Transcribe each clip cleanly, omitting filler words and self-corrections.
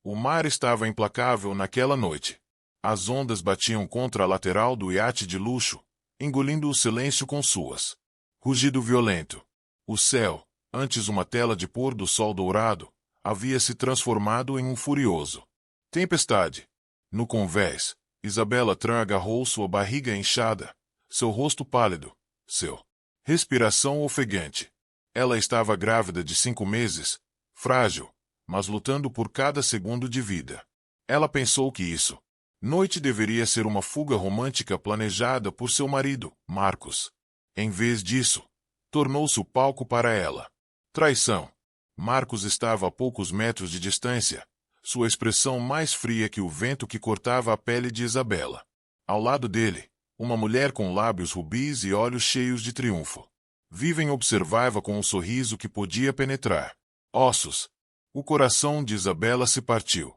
O mar estava implacável naquela noite. As ondas batiam contra a lateral do iate de luxo, engolindo o silêncio com suas. Rugido violento. O céu, antes uma tela de pôr do sol dourado, havia se transformado em um furioso tempestade. No convés, Isabella Tran agarrou sua barriga inchada, seu rosto pálido, seu respiração ofegante. Ela estava grávida de 5 meses, frágil, mas lutando por cada segundo de vida. Ela pensou que isso noite deveria ser uma fuga romântica planejada por seu marido, Marcos. Em vez disso, tornou-se o palco para ela. Traição. Marcos estava a poucos metros de distância, sua expressão mais fria que o vento que cortava a pele de Isabella. Ao lado dele, uma mulher com lábios rubis e olhos cheios de triunfo. Vivian observava com um sorriso que podia penetrar ossos. O coração de Isabella se partiu.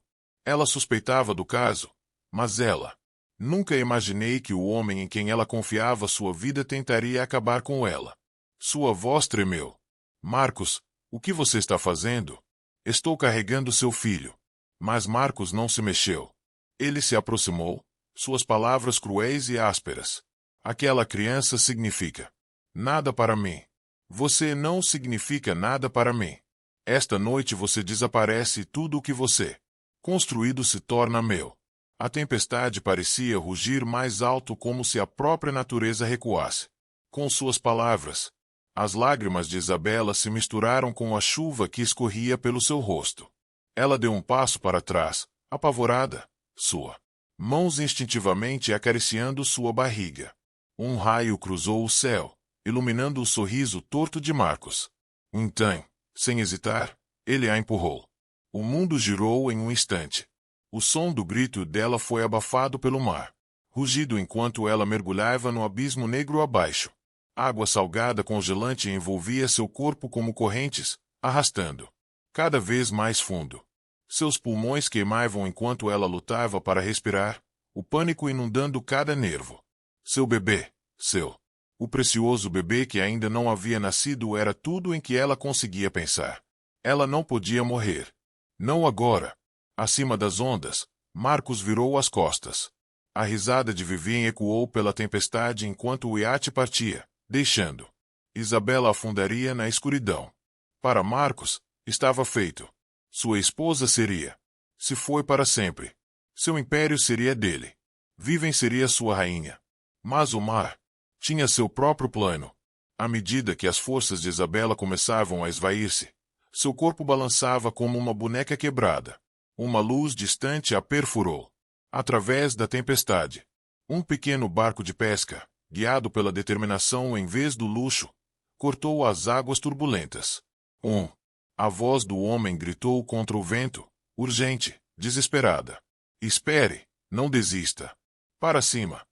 Ela suspeitava do caso, mas ela nunca imaginei que o homem em quem ela confiava sua vida tentaria acabar com ela. Sua voz tremeu. Marcos, o que você está fazendo? Estou carregando seu filho. Mas Marcos não se mexeu. Ele se aproximou, suas palavras cruéis e ásperas. Aquela criança significa nada para mim. Você não significa nada para mim. Esta noite você desaparece e tudo o que você construído se torna meu. A tempestade parecia rugir mais alto como se a própria natureza recuasse. Com suas palavras, as lágrimas de Isabella se misturaram com a chuva que escorria pelo seu rosto. Ela deu um passo para trás, apavorada, sua mãos instintivamente acariciando sua barriga. Um raio cruzou o céu, iluminando o sorriso torto de Marcos. Então, sem hesitar, ele a empurrou. O mundo girou em um instante. O som do grito dela foi abafado pelo mar, rugido enquanto ela mergulhava no abismo negro abaixo. Água salgada congelante envolvia seu corpo como correntes, arrastando cada vez mais fundo. Seus pulmões queimavam enquanto ela lutava para respirar, o pânico inundando cada nervo. Seu bebê, o precioso bebê que ainda não havia nascido era tudo em que ela conseguia pensar. Ela não podia morrer. Não agora. Acima das ondas, Marcos virou as costas. A risada de Vivian ecoou pela tempestade enquanto o iate partia, deixando Isabella afundaria na escuridão. Para Marcos, estava feito. Sua esposa seria. Se foi para sempre. Seu império seria dele. Vivian seria sua rainha. Mas o mar tinha seu próprio plano. À medida que as forças de Isabella começavam a esvair-se, seu corpo balançava como uma boneca quebrada. Uma luz distante a perfurou. Através da tempestade. Um pequeno barco de pesca, guiado pela determinação em vez do luxo, cortou as águas turbulentas. A voz do homem gritou contra o vento, urgente, desesperada. Espere, não desista. Para cima.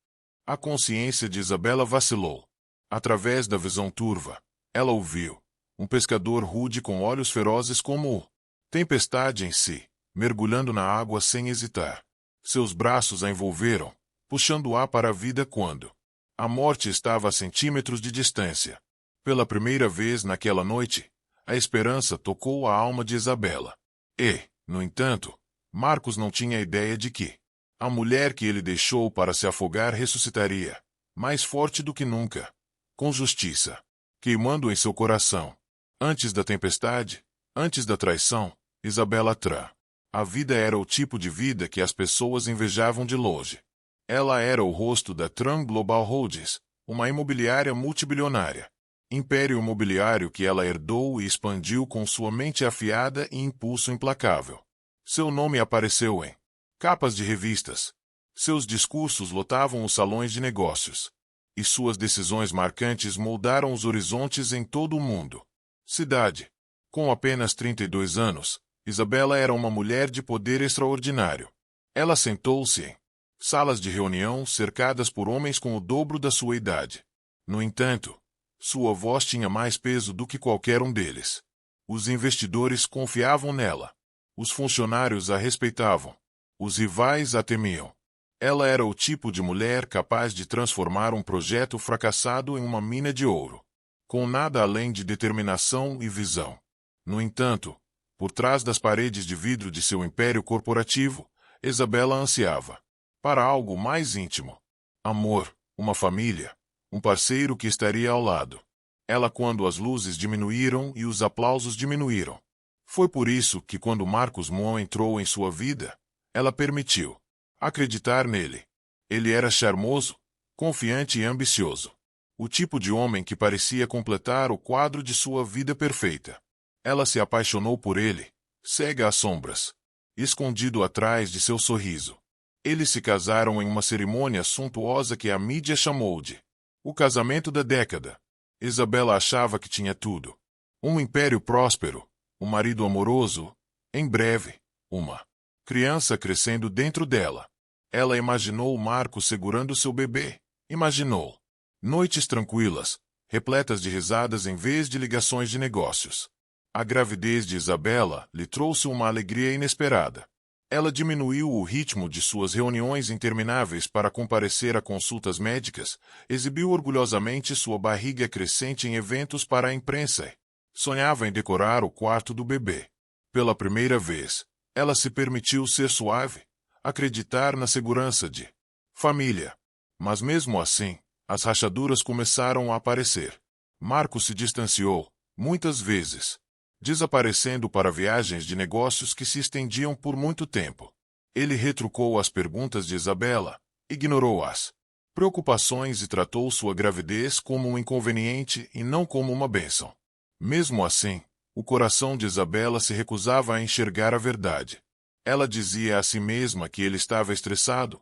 A consciência de Isabella vacilou. Através da visão turva, ela ouviu um pescador rude com olhos ferozes como o tempestade em si, mergulhando na água sem hesitar. Seus braços a envolveram, puxando-a para a vida quando a morte estava a centímetros de distância. Pela primeira vez naquela noite, a esperança tocou a alma de Isabella. E, no entanto, Marcos não tinha ideia de que a mulher que ele deixou para se afogar ressuscitaria, mais forte do que nunca, com justiça, queimando em seu coração. Antes da tempestade, antes da traição, Isabella Tran. A vida era o tipo de vida que as pessoas invejavam de longe. Ela era o rosto da Tran Global Holdings, uma imobiliária multibilionária. Império imobiliário que ela herdou e expandiu com sua mente afiada e impulso implacável. Seu nome apareceu em capas de revistas. Seus discursos lotavam os salões de negócios. E suas decisões marcantes moldaram os horizontes em todo o mundo. Cidade. Com apenas 32 anos, Isabella era uma mulher de poder extraordinário. Ela sentou-se em salas de reunião cercadas por homens com o dobro da sua idade. No entanto, sua voz tinha mais peso do que qualquer um deles. Os investidores confiavam nela. Os funcionários a respeitavam. Os rivais a temiam. Ela era o tipo de mulher capaz de transformar um projeto fracassado em uma mina de ouro, com nada além de determinação e visão. No entanto, Por trás das paredes de vidro de seu império corporativo, Isabela ansiava para algo mais íntimo. Amor, uma família, um parceiro que estaria ao lado. Ela, quando as luzes diminuíram e os aplausos diminuíram. Foi por isso que, quando Marcos Moon entrou em sua vida, ela permitiu acreditar nele. Ele era charmoso, confiante e ambicioso. O tipo de homem que parecia completar o quadro de sua vida perfeita. Ela se apaixonou por ele, cega às sombras, escondido atrás de seu sorriso. Eles se casaram em uma cerimônia suntuosa que a mídia chamou de o casamento da década. Isabela achava que tinha tudo. Um império próspero, um marido amoroso, em breve, uma criança crescendo dentro dela. Ela imaginou Marcos segurando seu bebê. Imaginou noites tranquilas, repletas de risadas em vez de ligações de negócios. A gravidez de Isabela lhe trouxe uma alegria inesperada. Ela diminuiu o ritmo de suas reuniões intermináveis para comparecer a consultas médicas, exibiu orgulhosamente sua barriga crescente em eventos para a imprensa e sonhava em decorar o quarto do bebê. Pela primeira vez, ela se permitiu ser suave, acreditar na segurança de família. Mas mesmo assim, as rachaduras começaram a aparecer. Marcos se distanciou, muitas vezes, desaparecendo para viagens de negócios que se estendiam por muito tempo. Ele retrucou as perguntas de Isabela, ignorou as preocupações e tratou sua gravidez como um inconveniente e não como uma bênção. Mesmo assim, o coração de Isabela se recusava a enxergar a verdade. Ela dizia a si mesma que ele estava estressado,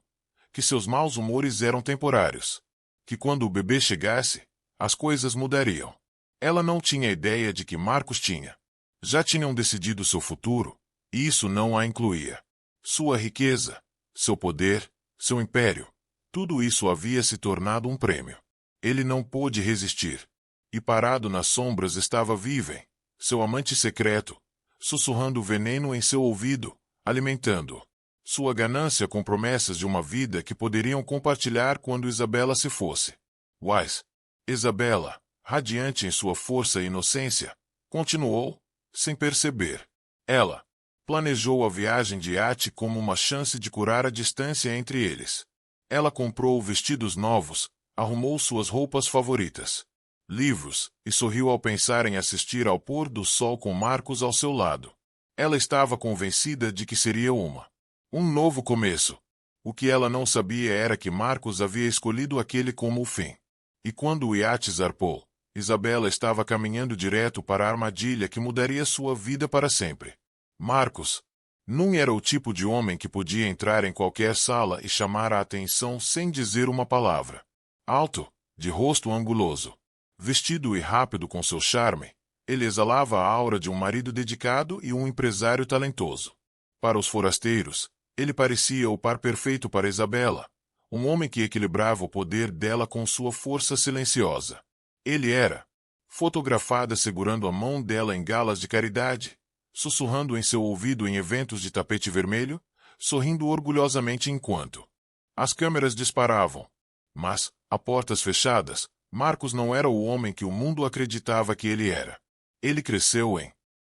que seus maus humores eram temporários, que quando o bebê chegasse, as coisas mudariam. Ela não tinha ideia de que Marcos tinha. Já tinham decidido seu futuro, e isso não a incluía. Sua riqueza, seu poder, seu império, tudo isso havia se tornado um prêmio. Ele não pôde resistir. E parado nas sombras estava Vivian, seu amante secreto, sussurrando veneno em seu ouvido, alimentando-o. Sua ganância com promessas de uma vida que poderiam compartilhar quando Isabela se fosse. Wise. Isabela, radiante em sua força e inocência, continuou, sem perceber. Ela planejou a viagem de iate como uma chance de curar a distância entre eles. Ela comprou vestidos novos, arrumou suas roupas favoritas, livros, e sorriu ao pensar em assistir ao pôr do sol com Marcos ao seu lado. Ela estava convencida de que seria um novo começo. O que ela não sabia era que Marcos havia escolhido aquele como o fim. E quando o iate zarpou, Isabela estava caminhando direto para a armadilha que mudaria sua vida para sempre. Marcos não era o tipo de homem que podia entrar em qualquer sala e chamar a atenção sem dizer uma palavra. Alto, de rosto anguloso, vestido e rápido com seu charme, ele exalava a aura de um marido dedicado e um empresário talentoso. Para os forasteiros, ele parecia o par perfeito para Isabela, um homem que equilibrava o poder dela com sua força silenciosa. Ele era fotografada segurando a mão dela em galas de caridade, sussurrando em seu ouvido em eventos de tapete vermelho, sorrindo orgulhosamente enquanto as câmeras disparavam. Mas, a portas fechadas, Marcos não era o homem que o mundo acreditava que ele era. Ele cresceu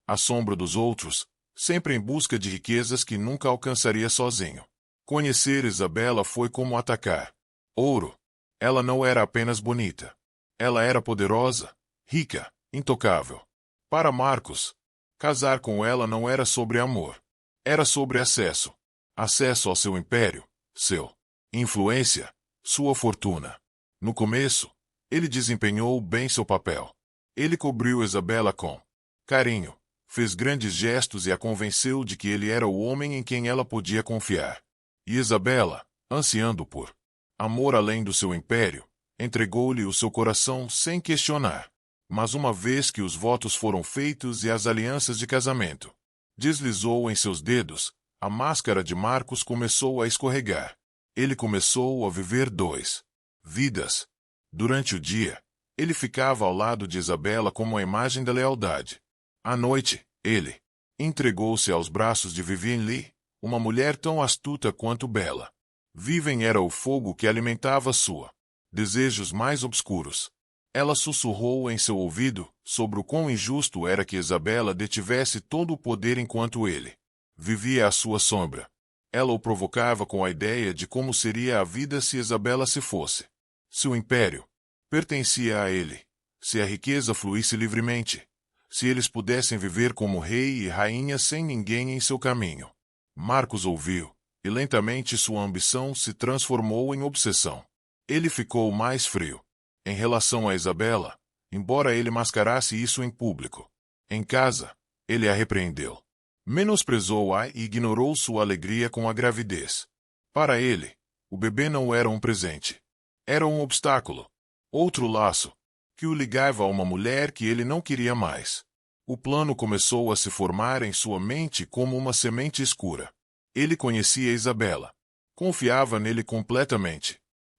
à sombra dos outros, sempre em busca de riquezas que nunca alcançaria sozinho. Conhecer Isabela foi como atacar ouro. Ela não era apenas bonita. Ela era poderosa, rica, intocável. Para Marcos, casar com ela não era sobre amor. Era sobre acesso. Acesso ao seu império, seu influência, sua fortuna. No começo, ele desempenhou bem seu papel. Ele cobriu Isabela com carinho, fez grandes gestos e a convenceu de que ele era o homem em quem ela podia confiar. E Isabela, ansiando por amor além do seu império, entregou-lhe o seu coração sem questionar. Mas uma vez que os votos foram feitos e as alianças de casamento deslizou em seus dedos, a máscara de Marcos começou a escorregar. Ele começou a viver duas vidas. Durante o dia, ele ficava ao lado de Isabela como a imagem da lealdade. À noite, ele entregou-se aos braços de Vivian Lee, uma mulher tão astuta quanto bela. Vivian era o fogo que alimentava sua desejos mais obscuros. Ela sussurrou em seu ouvido sobre o quão injusto era que Isabela detivesse todo o poder enquanto ele vivia à sua sombra. Ela o provocava com a ideia de como seria a vida se Isabela se fosse. Se o império pertencia a ele, se a riqueza fluísse livremente, se eles pudessem viver como rei e rainha sem ninguém em seu caminho. Marcos ouviu, e lentamente sua ambição se transformou em obsessão. Ele ficou mais frio em relação a Isabela, embora ele mascarasse isso em público. Em casa, ele a repreendeu. Menosprezou-a e ignorou sua alegria com a gravidez. Para ele, o bebê não era um presente. Era um obstáculo. Outro laço, que o ligava a uma mulher que ele não queria mais. O plano começou a se formar em sua mente como uma semente escura. Ele conhecia Isabela. Confiava nele completamente.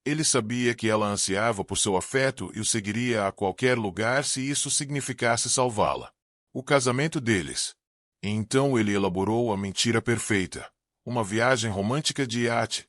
Ele sabia que ela ansiava por seu afeto e o seguiria a qualquer lugar se isso significasse salvá-la. O casamento deles. E então ele elaborou a mentira perfeita. Uma viagem romântica de iate.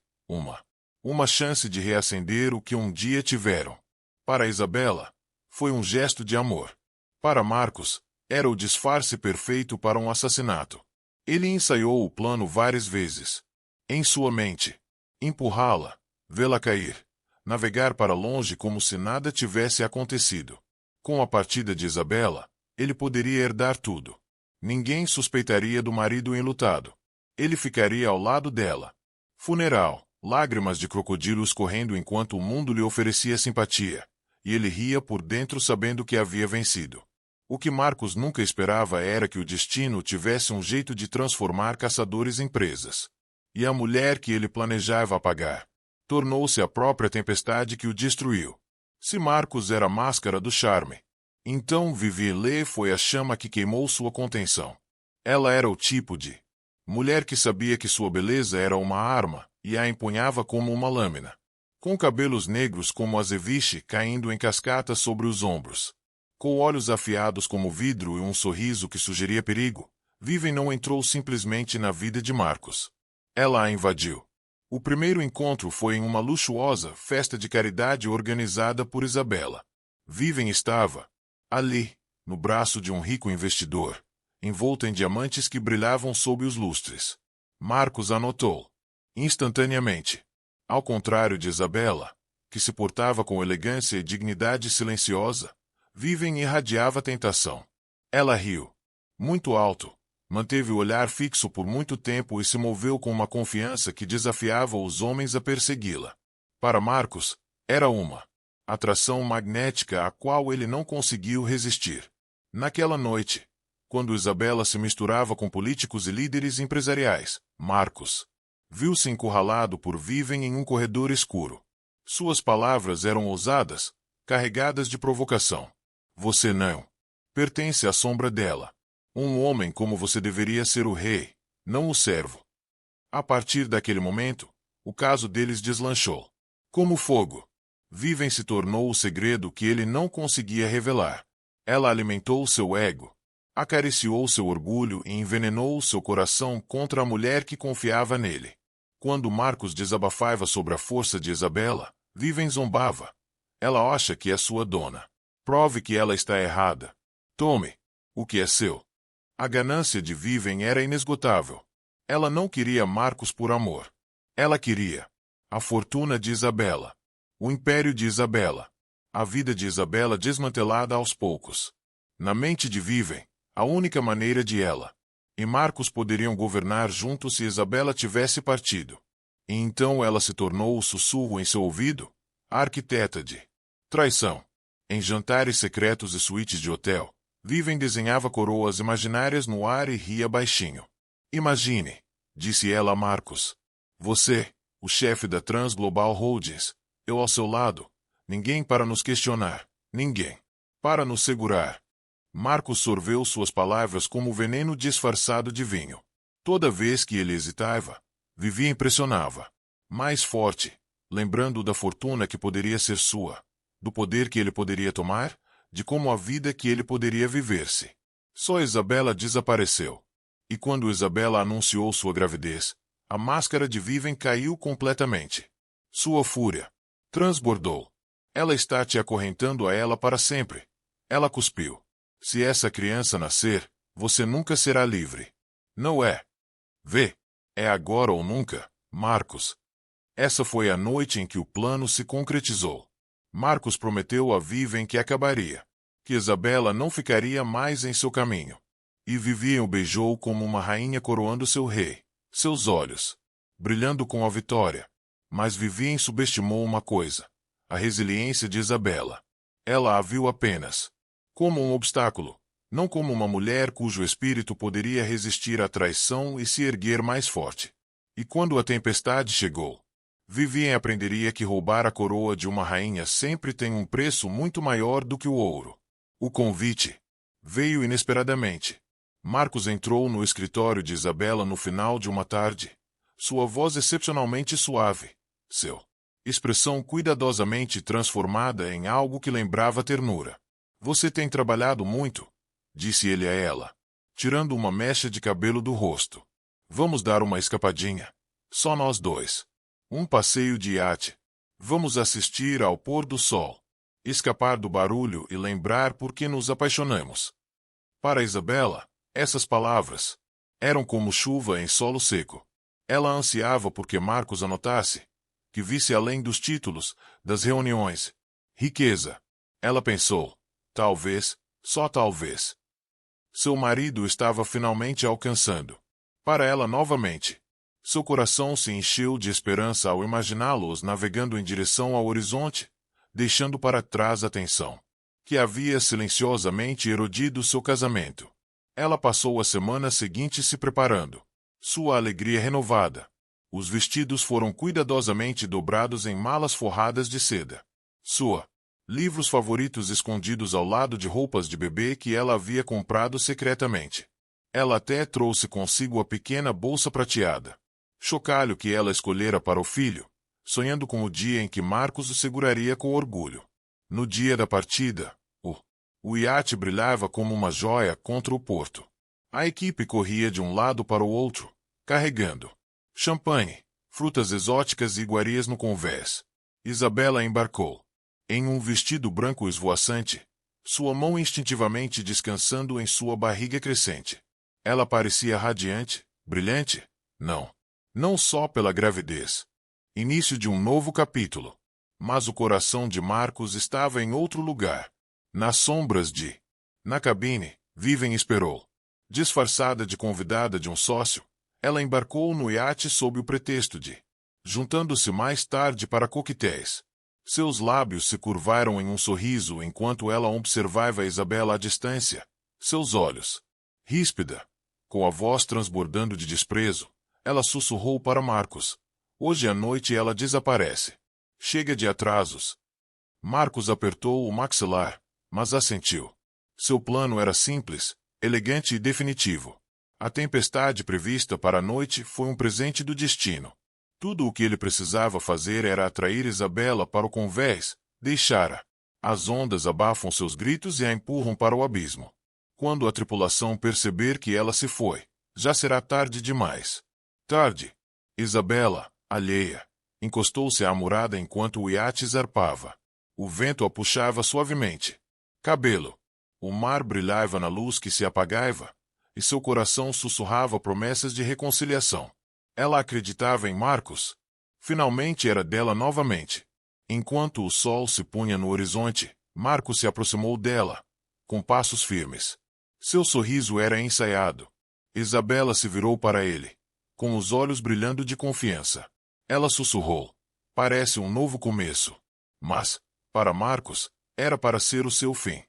Uma chance de reacender o que um dia tiveram. Para Isabela, foi um gesto de amor. Para Marcos, era o disfarce perfeito para um assassinato. Ele ensaiou o plano várias vezes. Em sua mente. Empurrá-la, vê-la cair. Navegar para longe como se nada tivesse acontecido. Com a partida de Isabela, ele poderia herdar tudo. Ninguém suspeitaria do marido enlutado. Ele ficaria ao lado dela. Funeral, lágrimas de crocodilo escorrendo enquanto o mundo lhe oferecia simpatia. E ele ria por dentro sabendo que havia vencido. O que Marcos nunca esperava era que o destino tivesse um jeito de transformar caçadores em presas. E a mulher que ele planejava apagar tornou-se a própria tempestade que o destruiu. Se Marcos era a máscara do charme, então Vivi-Lê foi a chama que queimou sua contenção. Ela era o tipo de mulher que sabia que sua beleza era uma arma e a empunhava como uma lâmina. Com cabelos negros como azeviche caindo em cascata sobre os ombros. Com olhos afiados como vidro e um sorriso que sugeria perigo, Vivian não entrou simplesmente na vida de Marcos. Ela a invadiu. O primeiro encontro foi em uma luxuosa festa de caridade organizada por Isabela. Vivian estava ali, no braço de um rico investidor, envolta em diamantes que brilhavam sob os lustres. Marcos a notou instantaneamente. Ao contrário de Isabela, que se portava com elegância e dignidade silenciosa, Vivian irradiava tentação. Ela riu. Muito alto, manteve o olhar fixo por muito tempo e se moveu com uma confiança que desafiava os homens a persegui-la. Para Marcos, era uma atração magnética à qual ele não conseguiu resistir. Naquela noite, quando Isabela se misturava com políticos e líderes empresariais, Marcos viu-se encurralado por Vivian em um corredor escuro. Suas palavras eram ousadas, carregadas de provocação. Você não pertence à sombra dela. Um homem como você deveria ser o rei, não o servo. A partir daquele momento, o caso deles deslanchou. Como fogo. Vivian se tornou o segredo que ele não conseguia revelar. Ela alimentou seu ego, acariciou seu orgulho e envenenou seu coração contra a mulher que confiava nele. Quando Marcos desabafava sobre a força de Isabela, Vivian zombava. Ela acha que é sua dona. Prove que ela está errada. Tome o que é seu. A ganância de Vivian era inesgotável. Ela não queria Marcos por amor. Ela queria a fortuna de Isabela. O império de Isabela. A vida de Isabela desmantelada aos poucos. Na mente de Vivian, a única maneira de ela e Marcos poderiam governar juntos se Isabela tivesse partido. E então ela se tornou o sussurro em seu ouvido, a arquiteta de traição. Em jantares secretos e suítes de hotel, Vivian desenhava coroas imaginárias no ar e ria baixinho. Imagine, disse ela a Marcos. Você, o chefe da Trans Global Holdings, eu ao seu lado, ninguém para nos questionar, ninguém para nos segurar. Marcos sorveu suas palavras como veneno disfarçado de vinho. Toda vez que ele hesitava, Vivi impressionava. Mais forte, lembrando da fortuna que poderia ser sua, do poder que ele poderia tomar, de como a vida que ele poderia viver-se. Só Isabela desapareceu. E quando Isabela anunciou sua gravidez, a máscara de Vivian caiu completamente. Sua fúria transbordou. Ela está te acorrentando a ela para sempre. Ela cuspiu. Se essa criança nascer, você nunca será livre. Não é? Vê. É agora ou nunca, Marcos. Essa foi a noite em que o plano se concretizou. Marcos prometeu a Vivian que acabaria, que Isabela não ficaria mais em seu caminho. E Vivian o beijou como uma rainha coroando seu rei, seus olhos brilhando com a vitória. Mas Vivian subestimou uma coisa: a resiliência de Isabela. Ela a viu apenas como um obstáculo, não como uma mulher cujo espírito poderia resistir à traição e se erguer mais forte. E quando a tempestade chegou, Vivian aprenderia que roubar a coroa de uma rainha sempre tem um preço muito maior do que o ouro. O convite veio inesperadamente. Marcos entrou no escritório de Isabela no final de uma tarde, sua voz excepcionalmente suave, seu expressão cuidadosamente transformada em algo que lembrava ternura. Você tem trabalhado muito, disse ele a ela, tirando uma mecha de cabelo do rosto. Vamos dar uma escapadinha. Só nós dois. Um passeio de iate. Vamos assistir ao pôr do sol. Escapar do barulho e lembrar por que nos apaixonamos. Para Isabela, essas palavras eram como chuva em solo seco. Ela ansiava por que Marcos anotasse, que visse além dos títulos, das reuniões. Riqueza. Ela pensou. Talvez, só talvez. Seu marido estava finalmente alcançando. Para ela novamente. Seu coração se encheu de esperança ao imaginá-los navegando em direção ao horizonte, deixando para trás a tensão que havia silenciosamente erodido seu casamento. Ela passou a semana seguinte se preparando. Sua alegria renovada. Os vestidos foram cuidadosamente dobrados em malas forradas de seda. Livros favoritos escondidos ao lado de roupas de bebê que ela havia comprado secretamente. Ela até trouxe consigo a pequena bolsa prateada. Chocalho que ela escolhera para o filho, sonhando com o dia em que Marcos o seguraria com orgulho. No dia da partida, o iate brilhava como uma joia contra o porto. A equipe corria de um lado para o outro, carregando champanhe, frutas exóticas e iguarias no convés. Isabela embarcou em um vestido branco esvoaçante, sua mão instintivamente descansando em sua barriga crescente. Ela parecia radiante, brilhante, não só pela gravidez. Início de um novo capítulo. Mas o coração de Marcos estava em outro lugar. Nas sombras na cabine, Vivian esperou. Disfarçada de convidada de um sócio, ela embarcou no iate sob o pretexto de juntando-se mais tarde para coquetéis. Seus lábios se curvaram em um sorriso enquanto ela observava Isabela à distância. Seus olhos ríspida, com a voz transbordando de desprezo, ela sussurrou para Marcos. Hoje à noite ela desaparece. Chega de atrasos. Marcos apertou o maxilar, mas assentiu. Seu plano era simples, elegante e definitivo. A tempestade prevista para a noite foi um presente do destino. Tudo o que ele precisava fazer era atrair Isabela para o convés, deixá-la. As ondas abafam seus gritos e a empurram para o abismo. Quando a tripulação perceber que ela se foi, já será tarde demais. Tarde. Isabela, alheia, encostou-se à murada enquanto o iate zarpava. O vento a puxava suavemente. Cabelo. O mar brilhava na luz que se apagava, e seu coração sussurrava promessas de reconciliação. Ela acreditava em Marcos. Finalmente era dela novamente. Enquanto o sol se punha no horizonte, Marcos se aproximou dela, com passos firmes. Seu sorriso era ensaiado. Isabela se virou para ele, com os olhos brilhando de confiança. Ela sussurrou. Parece um novo começo. Mas, para Marcos, era para ser o seu fim.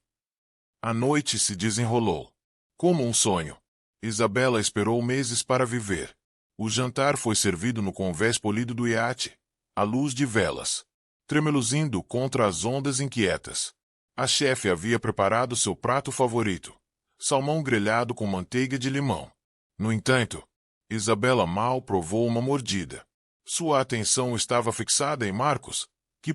A noite se desenrolou. Como um sonho. Isabela esperou meses para viver. O jantar foi servido no convés polido do iate, à luz de velas, tremeluzindo contra as ondas inquietas. A chefe havia preparado seu prato favorito, salmão grelhado com manteiga de limão. No entanto, Isabela mal provou uma mordida. Sua atenção estava fixada em Marcos, que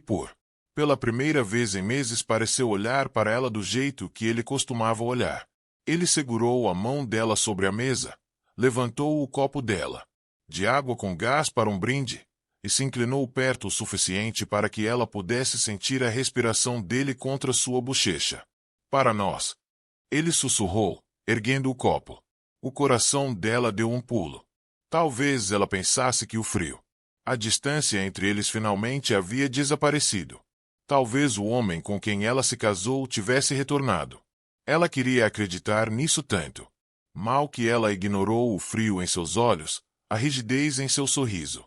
pela primeira vez em meses pareceu olhar para ela do jeito que ele costumava olhar. Ele segurou a mão dela sobre a mesa, levantou o copo dela, de água com gás para um brinde, e se inclinou perto o suficiente para que ela pudesse sentir a respiração dele contra sua bochecha. Para nós. Ele sussurrou, erguendo o copo. O coração dela deu um pulo. Talvez ela pensasse que o frio, a distância entre eles finalmente havia desaparecido. Talvez o homem com quem ela se casou tivesse retornado. Ela queria acreditar nisso tanto. Mal que ela ignorou o frio em seus olhos, a rigidez em seu sorriso.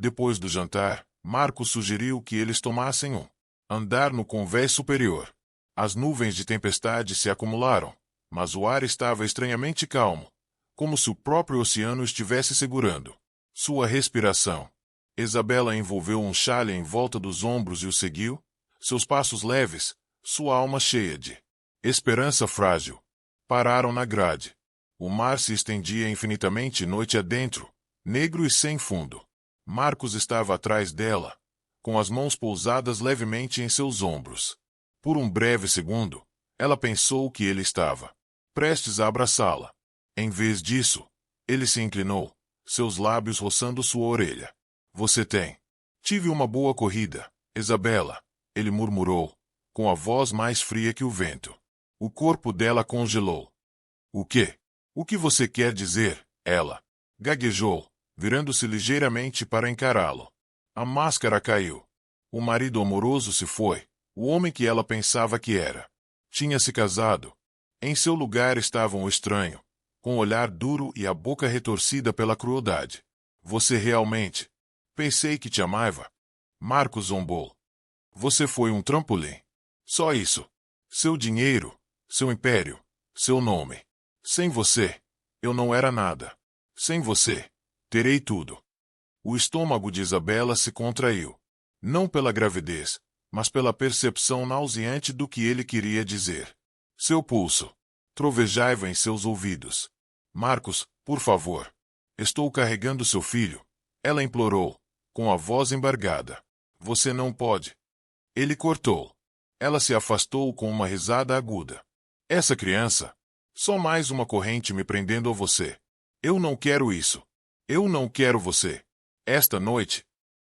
Depois do jantar, Marcos sugeriu que eles tomassem um andar no convés superior. As nuvens de tempestade se acumularam, mas o ar estava estranhamente calmo, como se o próprio oceano estivesse segurando sua respiração. Isabela envolveu um xale em volta dos ombros e o seguiu, seus passos leves, sua alma cheia de esperança frágil. Pararam na grade. O mar se estendia infinitamente noite adentro, negro e sem fundo. Marcos estava atrás dela, com as mãos pousadas levemente em seus ombros. Por um breve segundo, ela pensou que ele estava prestes a abraçá-la. Em vez disso, ele se inclinou, seus lábios roçando sua orelha. Você tem. Tive uma boa corrida, Isabela, ele murmurou, com a voz mais fria que o vento. O corpo dela congelou. O quê? O que você quer dizer? Ela gaguejou, virando-se ligeiramente para encará-lo. A máscara caiu. O marido amoroso se foi, o homem que ela pensava que era. Tinha se casado. Em seu lugar estava um estranho, com o olhar duro e a boca retorcida pela crueldade. Você realmente... Pensei que te amava. Marcos zombou. Você foi um trampolim. Só isso. Seu dinheiro, seu império, seu nome. Sem você, eu não era nada. Sem você, terei tudo. O estômago de Isabela se contraiu. Não pela gravidez, mas pela percepção nauseante do que ele queria dizer. Seu pulso trovejava em seus ouvidos. Marcos, por favor. Estou carregando seu filho. Ela implorou, com a voz embargada. Você não pode. Ele cortou. Ela se afastou com uma risada aguda. Essa criança. Só mais uma corrente me prendendo a você. Eu não quero isso. Eu não quero você. Esta noite.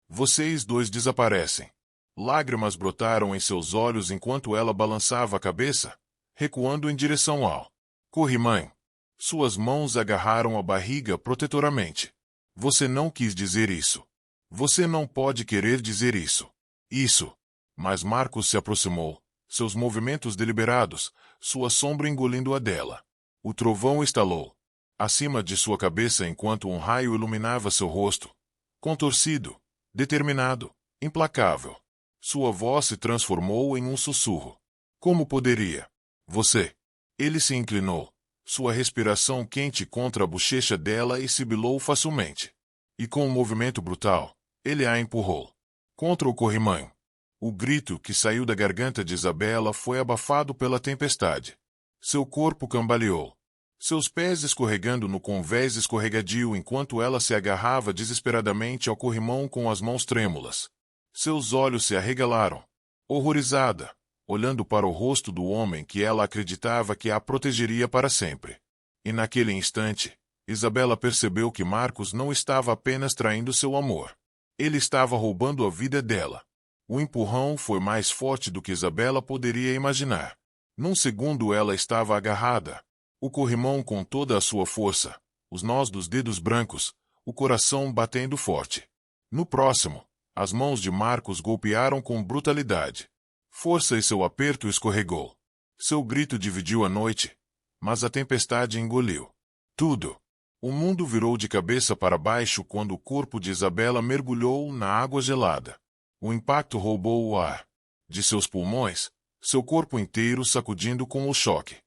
Vocês dois desaparecem. Lágrimas brotaram em seus olhos enquanto ela balançava a cabeça, recuando em direção ao corrimão. Suas mãos agarraram a barriga protetoramente. Você não quis dizer isso. Você não pode querer dizer isso. Isso. Mas Marcos se aproximou, seus movimentos deliberados, sua sombra engolindo a dela. O trovão estalou acima de sua cabeça enquanto um raio iluminava seu rosto. Contorcido, determinado, implacável. Sua voz se transformou em um sussurro. Como poderia? Você. Ele se inclinou, sua respiração quente contra a bochecha dela e sibilou facilmente. E com um movimento brutal, ele a empurrou contra o corrimão. O grito que saiu da garganta de Isabela foi abafado pela tempestade. Seu corpo cambaleou, seus pés escorregando no convés escorregadio enquanto ela se agarrava desesperadamente ao corrimão com as mãos trêmulas. Seus olhos se arregalaram, horrorizada, olhando para o rosto do homem que ela acreditava que a protegeria para sempre. E naquele instante, Isabela percebeu que Marcos não estava apenas traindo seu amor. Ele estava roubando a vida dela. O empurrão foi mais forte do que Isabela poderia imaginar. Num segundo ela estava agarrada. O corrimão com toda a sua força, os nós dos dedos brancos, o coração batendo forte. No próximo, as mãos de Marcos golpearam com brutalidade. Força e seu aperto escorregou. Seu grito dividiu a noite, mas a tempestade engoliu tudo. O mundo virou de cabeça para baixo quando o corpo de Isabela mergulhou na água gelada. O impacto roubou o ar de seus pulmões, seu corpo inteiro sacudindo com o choque.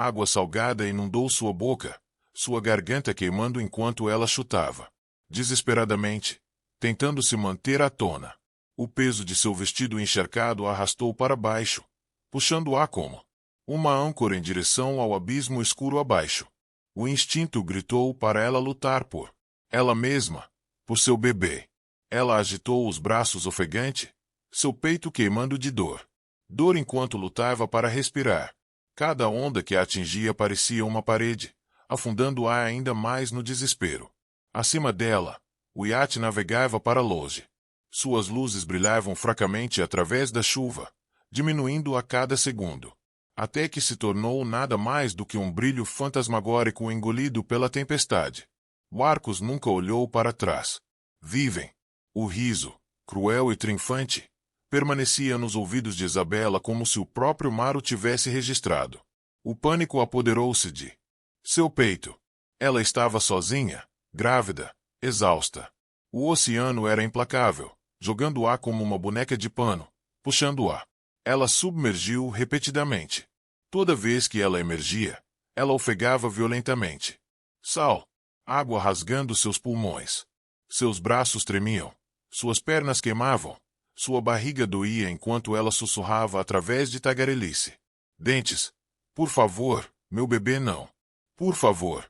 Água salgada inundou sua boca, sua garganta queimando enquanto ela chutava desesperadamente, tentando se manter à tona. O peso de seu vestido encharcado a arrastou para baixo, puxando-a como uma âncora em direção ao abismo escuro abaixo. O instinto gritou para ela lutar por ela mesma, por seu bebê. Ela agitou os braços ofegante, seu peito queimando de dor. Dor enquanto lutava para respirar. Cada onda que a atingia parecia uma parede, afundando-a ainda mais no desespero. Acima dela, o iate navegava para longe. Suas luzes brilhavam fracamente através da chuva, diminuindo a cada segundo, até que se tornou nada mais do que um brilho fantasmagórico engolido pela tempestade. Marcos nunca olhou para trás. Vivem. O riso, cruel e triunfante, permanecia nos ouvidos de Isabela como se o próprio mar o tivesse registrado. O pânico apoderou-se de seu peito. Ela estava sozinha, grávida, exausta. O oceano era implacável, jogando-a como uma boneca de pano, puxando-a. Ela submergiu repetidamente. Toda vez que ela emergia, ela ofegava violentamente. Sal. Água rasgando seus pulmões. Seus braços tremiam. Suas pernas queimavam. Sua barriga doía enquanto ela sussurrava através de tagarelice. Dentes. Por favor, meu bebê não. Por favor.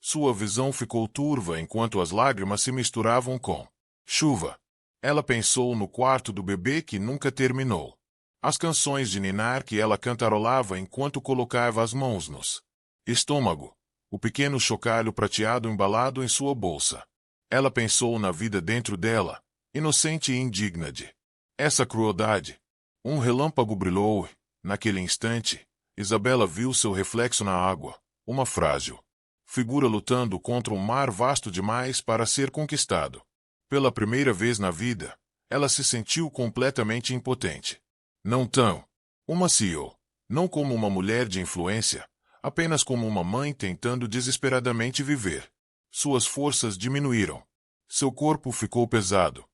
Sua visão ficou turva enquanto as lágrimas se misturavam com chuva. Ela pensou no quarto do bebê que nunca terminou. As canções de ninar que ela cantarolava enquanto colocava as mãos nos estômago. O pequeno chocalho prateado embalado em sua bolsa. Ela pensou na vida dentro dela, inocente e indigna de essa crueldade. Um relâmpago brilhou e, naquele instante, Isabela viu seu reflexo na água, uma frágil figura lutando contra um mar vasto demais para ser conquistado. Pela primeira vez na vida, ela se sentiu completamente impotente. Não tão uma CEO, não como uma mulher de influência, apenas como uma mãe tentando desesperadamente viver. Suas forças diminuíram. Seu corpo ficou pesado.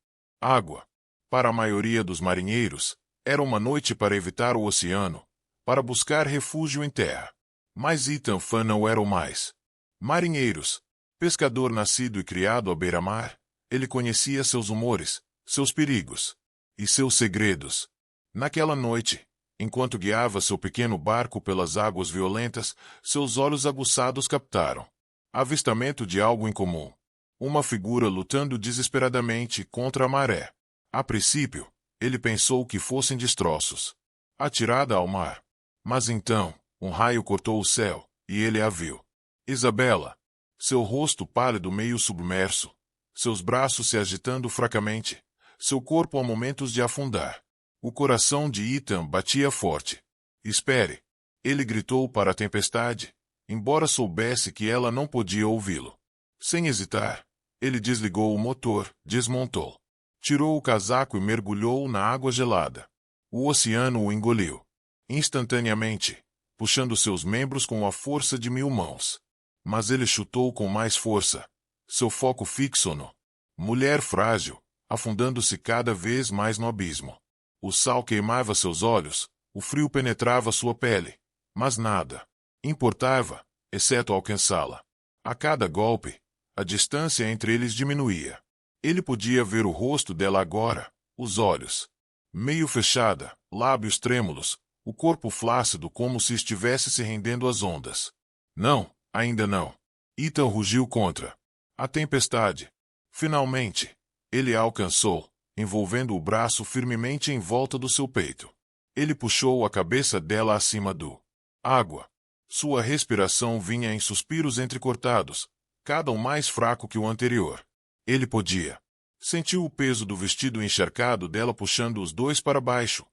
Água. Para a maioria dos marinheiros, era uma noite para evitar o oceano, para buscar refúgio em terra. Mas Ethan Fan não era o mais. Marinheiros. Pescador nascido e criado à beira-mar, ele conhecia seus humores, seus perigos e seus segredos. Naquela noite, enquanto guiava seu pequeno barco pelas águas violentas, seus olhos aguçados captaram avistamento de algo incomum. Uma figura lutando desesperadamente contra a maré. A princípio, ele pensou que fossem destroços, atirada ao mar. Mas então, um raio cortou o céu, e ele a viu. Isabela. Seu rosto pálido meio submerso. Seus braços se agitando fracamente. Seu corpo a momentos de afundar. O coração de Ethan batia forte. Espere. Ele gritou para a tempestade, embora soubesse que ela não podia ouvi-lo. Sem hesitar, ele desligou o motor, desmontou. Tirou o casaco e mergulhou na água gelada. O oceano o engoliu. Instantaneamente, puxando seus membros com a força de 1000 mãos. Mas ele chutou com mais força. Seu foco fixo no mulher frágil, afundando-se cada vez mais no abismo. O sal queimava seus olhos, o frio penetrava sua pele, mas nada importava, exceto alcançá-la. A cada golpe, a distância entre eles diminuía. Ele podia ver o rosto dela agora, os olhos meio fechada, lábios trêmulos, o corpo flácido como se estivesse se rendendo às ondas. Não, ainda não. Ethan rugiu contra a tempestade. Finalmente, ele a alcançou, envolvendo o braço firmemente em volta do seu peito. Ele puxou a cabeça dela acima do água. Sua respiração vinha em suspiros entrecortados, cada um mais fraco que o anterior. Ele podia. Sentiu o peso do vestido encharcado dela puxando os dois para baixo,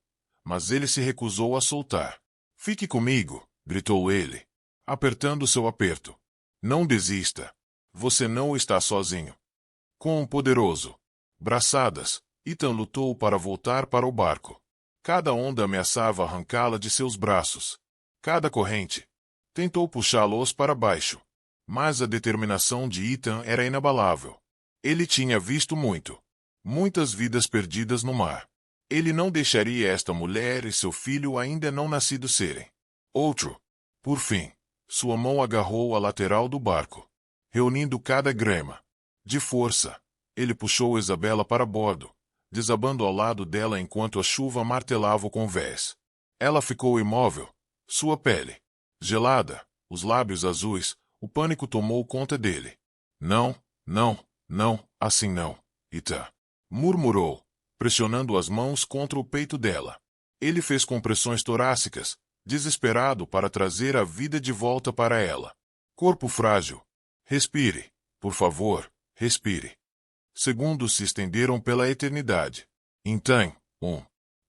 mas ele se recusou a soltar. Fique comigo, gritou ele, apertando seu aperto. Não desista. Você não está sozinho. Com um poderoso braçadas, Ethan lutou para voltar para o barco. Cada onda ameaçava arrancá-la de seus braços. Cada corrente tentou puxá-los para baixo. Mas a determinação de Ethan era inabalável. Ele tinha visto muitas vidas perdidas no mar. Ele não deixaria esta mulher e seu filho ainda não nascido serem outro. Por fim, sua mão agarrou a lateral do barco, reunindo cada grama. De força, ele puxou Isabela para bordo, desabando ao lado dela enquanto a chuva martelava o convés. Ela ficou imóvel, sua pele gelada, os lábios azuis, o pânico tomou conta dele. Não, não, não, assim não, Ethan, murmurou, pressionando as mãos contra o peito dela. Ele fez compressões torácicas, desesperado para trazer a vida de volta para ela. Corpo frágil. Respire, por favor, respire. Segundos se estenderam pela eternidade. Então,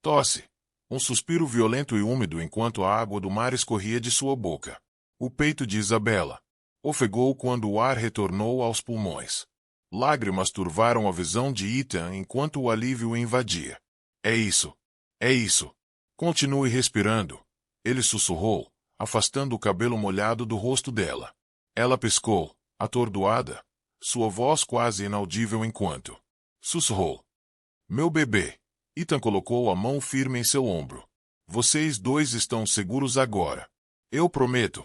tosse. Um suspiro violento e úmido enquanto a água do mar escorria de sua boca. O peito de Isabela ofegou quando o ar retornou aos pulmões. Lágrimas turvaram a visão de Ethan enquanto o alívio o invadia. É isso. É isso. Continue respirando. Ele sussurrou, afastando o cabelo molhado do rosto dela. Ela piscou, atordoada, sua voz quase inaudível enquanto sussurrou. Meu bebê. Ethan colocou a mão firme em seu ombro. Vocês dois estão seguros agora. Eu prometo.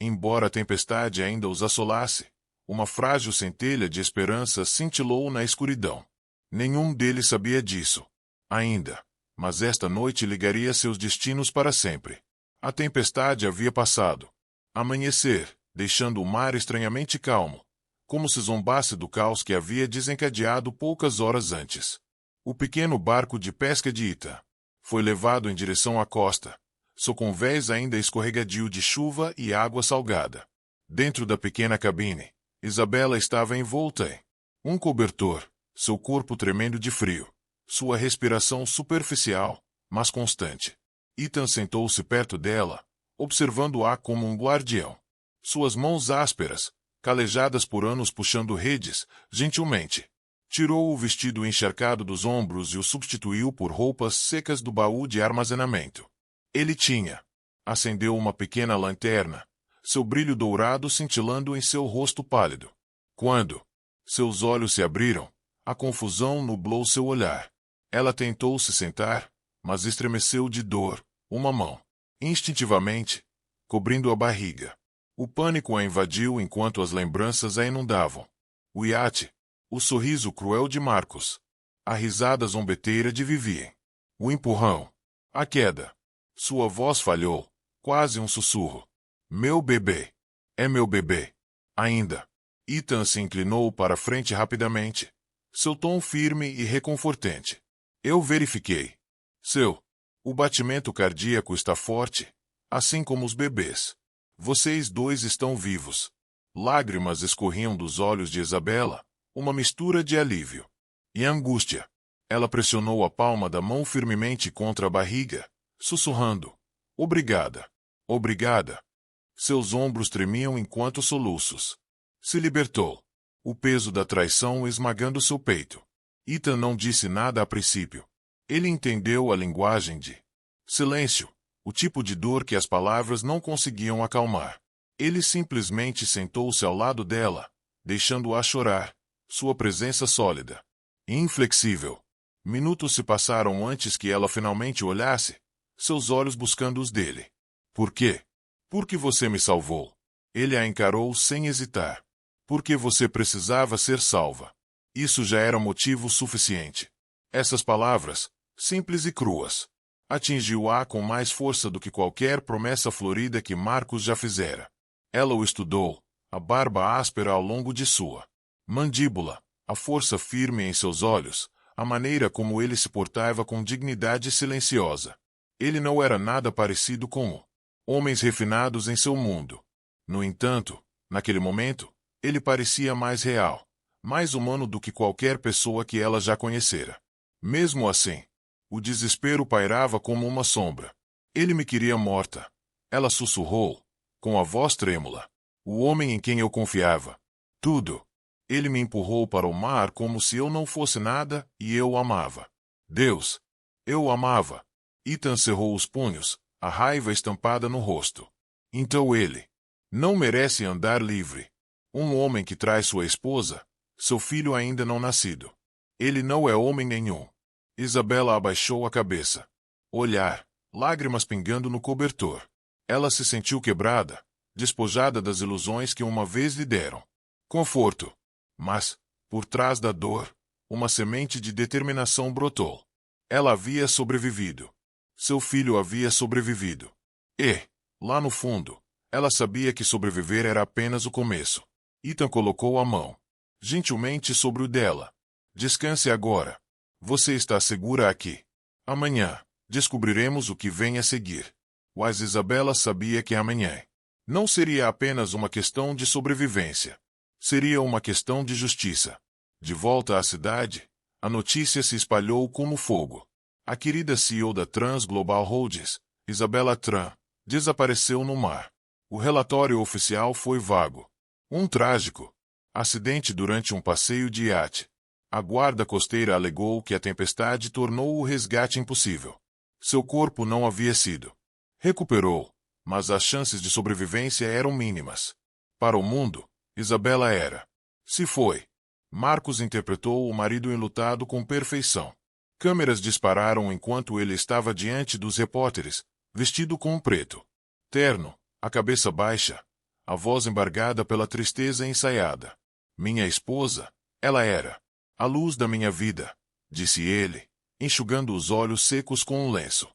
Embora a tempestade ainda os assolasse, uma frágil centelha de esperança cintilou na escuridão. Nenhum deles sabia disso. Ainda. Mas esta noite ligaria seus destinos para sempre. A tempestade havia passado. Amanhecer, deixando o mar estranhamente calmo, como se zombasse do caos que havia desencadeado poucas horas antes. O pequeno barco de pesca de Ethan foi levado em direção à costa, seu convés ainda escorregadio de chuva e água salgada. Dentro da pequena cabine, Isabela estava envolta em um cobertor, seu corpo tremendo de frio, sua respiração superficial, mas constante. Ethan sentou-se perto dela, observando-a como um guardião. Suas mãos ásperas, calejadas por anos puxando redes, gentilmente tirou o vestido encharcado dos ombros e o substituiu por roupas secas do baú de armazenamento. Ele acendeu uma pequena lanterna, seu brilho dourado cintilando em seu rosto pálido. Quando seus olhos se abriram, a confusão nublou seu olhar. Ela tentou se sentar, mas estremeceu de dor, uma mão, instintivamente, cobrindo a barriga. O pânico a invadiu enquanto as lembranças a inundavam. O iate, o sorriso cruel de Marcos, a risada zombeteira de Vivien, o empurrão, a queda. Sua voz falhou, quase um sussurro. Meu bebê. É meu bebê. Ainda. Ethan se inclinou para frente rapidamente, seu tom firme e reconfortante. Eu verifiquei. O batimento cardíaco está forte, assim como os bebês. Vocês dois estão vivos. Lágrimas escorriam dos olhos de Isabela, uma mistura de alívio e angústia. Ela pressionou a palma da mão firmemente contra a barriga, sussurrando. Obrigada. Obrigada. Seus ombros tremiam enquanto soluços. Se libertou. O peso da traição esmagando seu peito. Ethan não disse nada a princípio. Ele entendeu a linguagem de silêncio, o tipo de dor que as palavras não conseguiam acalmar. Ele simplesmente sentou-se ao lado dela, deixando-a chorar, sua presença sólida, inflexível. Minutos se passaram antes que ela finalmente olhasse, seus olhos buscando os dele. Por quê? Porque você me salvou. Ele a encarou sem hesitar. Porque você precisava ser salva. Isso já era motivo suficiente. Essas palavras, simples e cruas, atingiu-a com mais força do que qualquer promessa florida que Marcos já fizera. Ela o estudou, a barba áspera ao longo de sua mandíbula, a força firme em seus olhos, a maneira como ele se portava com dignidade silenciosa. Ele não era nada parecido com homens refinados em seu mundo. No entanto, naquele momento, ele parecia mais real, mais humano do que qualquer pessoa que ela já conhecera. Mesmo assim, o desespero pairava como uma sombra. Ele me queria morta. Ela sussurrou, com a voz trêmula. O homem em quem eu confiava. Tudo. Ele me empurrou para o mar como se eu não fosse nada e eu o amava. Deus. Eu o amava. Ethan cerrou os punhos, a raiva estampada no rosto. Então ele não merece andar livre. Um homem que trai sua esposa, seu filho ainda não nascido. Ele não é homem nenhum. Isabela abaixou a cabeça. Olhar, lágrimas pingando no cobertor. Ela se sentiu quebrada, despojada das ilusões que uma vez lhe deram conforto. Mas, por trás da dor, uma semente de determinação brotou. Ela havia sobrevivido. Seu filho havia sobrevivido. E, lá no fundo, ela sabia que sobreviver era apenas o começo. Ethan colocou a mão gentilmente sobre o dela. Descanse agora. Você está segura aqui. Amanhã, descobriremos o que vem a seguir. Mas Isabela sabia que amanhã não seria apenas uma questão de sobrevivência. Seria uma questão de justiça. De volta à cidade, a notícia se espalhou como fogo. A querida CEO da Trans Global Holdings, Isabela Tran, desapareceu no mar. O relatório oficial foi vago. Um trágico acidente durante um passeio de iate. A guarda costeira alegou que a tempestade tornou o resgate impossível. Seu corpo não havia sido recuperou, mas as chances de sobrevivência eram mínimas. Para o mundo, Isabela era. Se foi. Marcos interpretou o marido enlutado com perfeição. Câmeras dispararam enquanto ele estava diante dos repórteres, vestido com um preto terno, a cabeça baixa, a voz embargada pela tristeza ensaiada. Minha esposa, ela era a luz da minha vida, disse ele, enxugando os olhos secos com um lenço.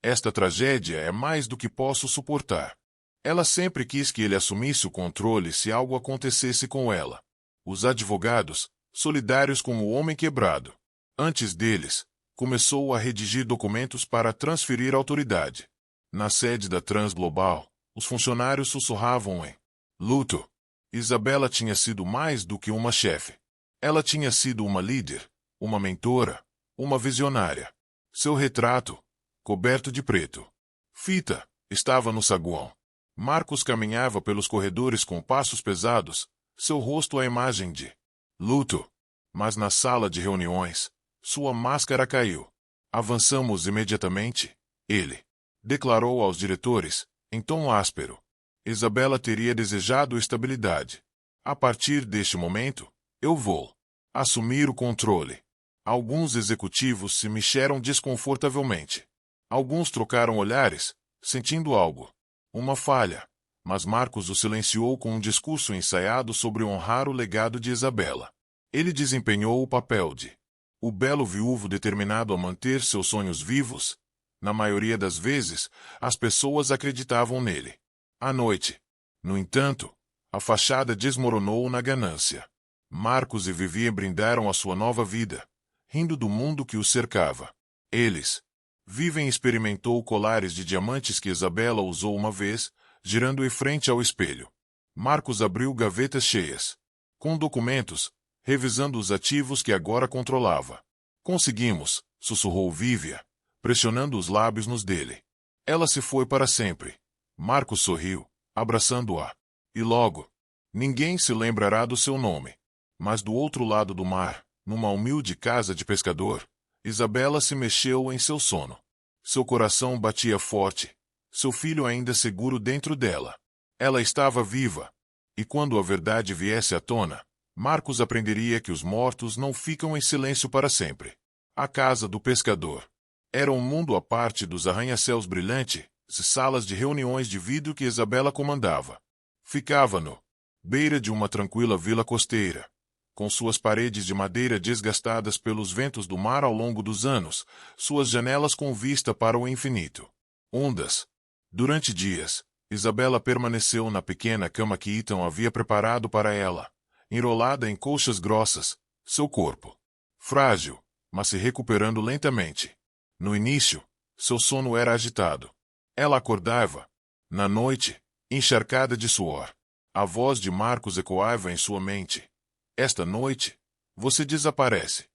Esta tragédia é mais do que posso suportar. Ela sempre quis que ele assumisse o controle se algo acontecesse com ela. Os advogados, solidários com o homem quebrado. Antes deles, começou a redigir documentos para transferir autoridade. Na sede da Trans Global, os funcionários sussurravam em luto. Isabela tinha sido mais do que uma chefe. Ela tinha sido uma líder, uma mentora, uma visionária. Seu retrato, coberto de preto fita, estava no saguão. Marcos caminhava pelos corredores com passos pesados, seu rosto a imagem de luto. Mas na sala de reuniões, sua máscara caiu. Avançamos imediatamente, ele declarou aos diretores, em tom áspero. Isabela teria desejado estabilidade. A partir deste momento, eu vou assumir o controle. Alguns executivos se mexeram desconfortavelmente. Alguns trocaram olhares, sentindo algo. Uma falha. Mas Marcos o silenciou com um discurso ensaiado sobre honrar o legado de Isabela. Ele desempenhou o papel de o belo viúvo determinado a manter seus sonhos vivos. Na maioria das vezes, as pessoas acreditavam nele. À noite, no entanto, a fachada desmoronou na ganância. Marcos e Vivian brindaram a sua nova vida, rindo do mundo que os cercava. Eles. Vivian experimentou colares de diamantes que Isabela usou uma vez, girando em frente ao espelho. Marcos abriu gavetas cheias com documentos, revisando os ativos que agora controlava. Conseguimos, sussurrou Vivian, pressionando os lábios nos dele. Ela se foi para sempre. Marcos sorriu, abraçando-a. E logo, ninguém se lembrará do seu nome. Mas do outro lado do mar, numa humilde casa de pescador, Isabela se mexeu em seu sono. Seu coração batia forte, seu filho ainda seguro dentro dela. Ela estava viva. E quando a verdade viesse à tona, Marcos aprenderia que os mortos não ficam em silêncio para sempre. A casa do pescador era um mundo à parte dos arranha-céus brilhantes e salas de reuniões de vidro que Isabela comandava. Ficava no beira de uma tranquila vila costeira, com suas paredes de madeira desgastadas pelos ventos do mar ao longo dos anos, suas janelas com vista para o infinito. Ondas. Durante dias, Isabela permaneceu na pequena cama que Ethan havia preparado para ela, enrolada em colchas grossas, seu corpo frágil, mas se recuperando lentamente. No início, seu sono era agitado. Ela acordava, na noite, encharcada de suor. A voz de Marcos ecoava em sua mente. Esta noite, você desaparece.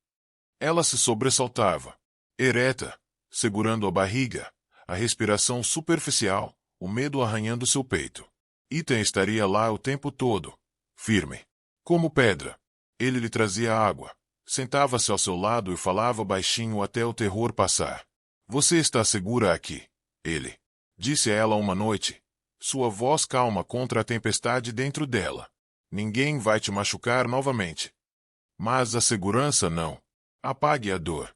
Ela se sobressaltava, ereta, segurando a barriga, a respiração superficial, o medo arranhando seu peito. Ethan estaria lá o tempo todo, firme, como pedra. Ele lhe trazia água, sentava-se ao seu lado e falava baixinho até o terror passar. Você está segura aqui, ele disse a ela uma noite, sua voz calma contra a tempestade dentro dela. Ninguém vai te machucar novamente. Mas a segurança não. Apague a dor.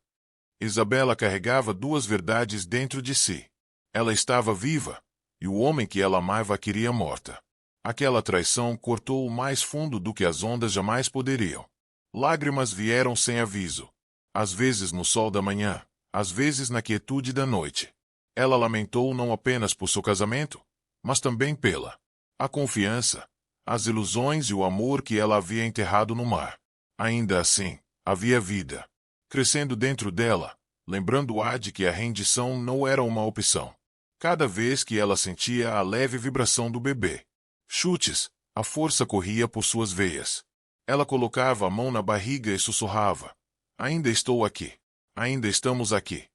Isabela carregava duas verdades dentro de si. Ela estava viva, e o homem que ela amava a queria morta. Aquela traição cortou-o mais fundo do que as ondas jamais poderiam. Lágrimas vieram sem aviso. Às vezes no sol da manhã, às vezes na quietude da noite. Ela lamentou não apenas por seu casamento, mas também pela a confiança, as ilusões e o amor que ela havia enterrado no mar. Ainda assim, havia vida crescendo dentro dela, lembrando-a de que a rendição não era uma opção. Cada vez que ela sentia a leve vibração do bebê, chutes, a força corria por suas veias. Ela colocava a mão na barriga e sussurrava: Ainda estou aqui. Ainda estamos aqui.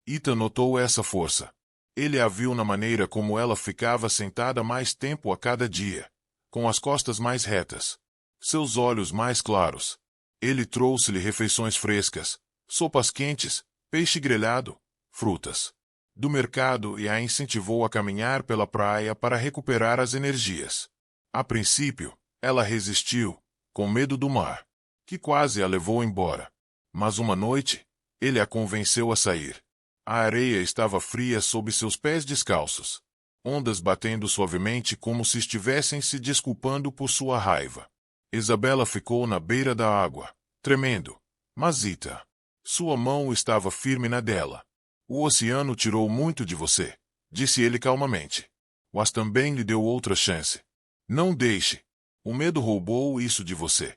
Ethan notou essa força. Ele a viu na maneira como ela ficava sentada mais tempo a cada dia, com as costas mais retas, seus olhos mais claros. Ele trouxe-lhe refeições frescas, sopas quentes, peixe grelhado, frutas do mercado e a incentivou a caminhar pela praia para recuperar as energias. A princípio, ela resistiu, com medo do mar, que quase a levou embora. Mas uma noite, ele a convenceu a sair. A areia estava fria sob seus pés descalços, ondas batendo suavemente como se estivessem se desculpando por sua raiva. Isabela ficou na beira da água, tremendo. Mas Ethan, sua mão estava firme na dela. O oceano tirou muito de você, disse ele calmamente. Mas também lhe deu outra chance. Não deixe. O medo roubou isso de você.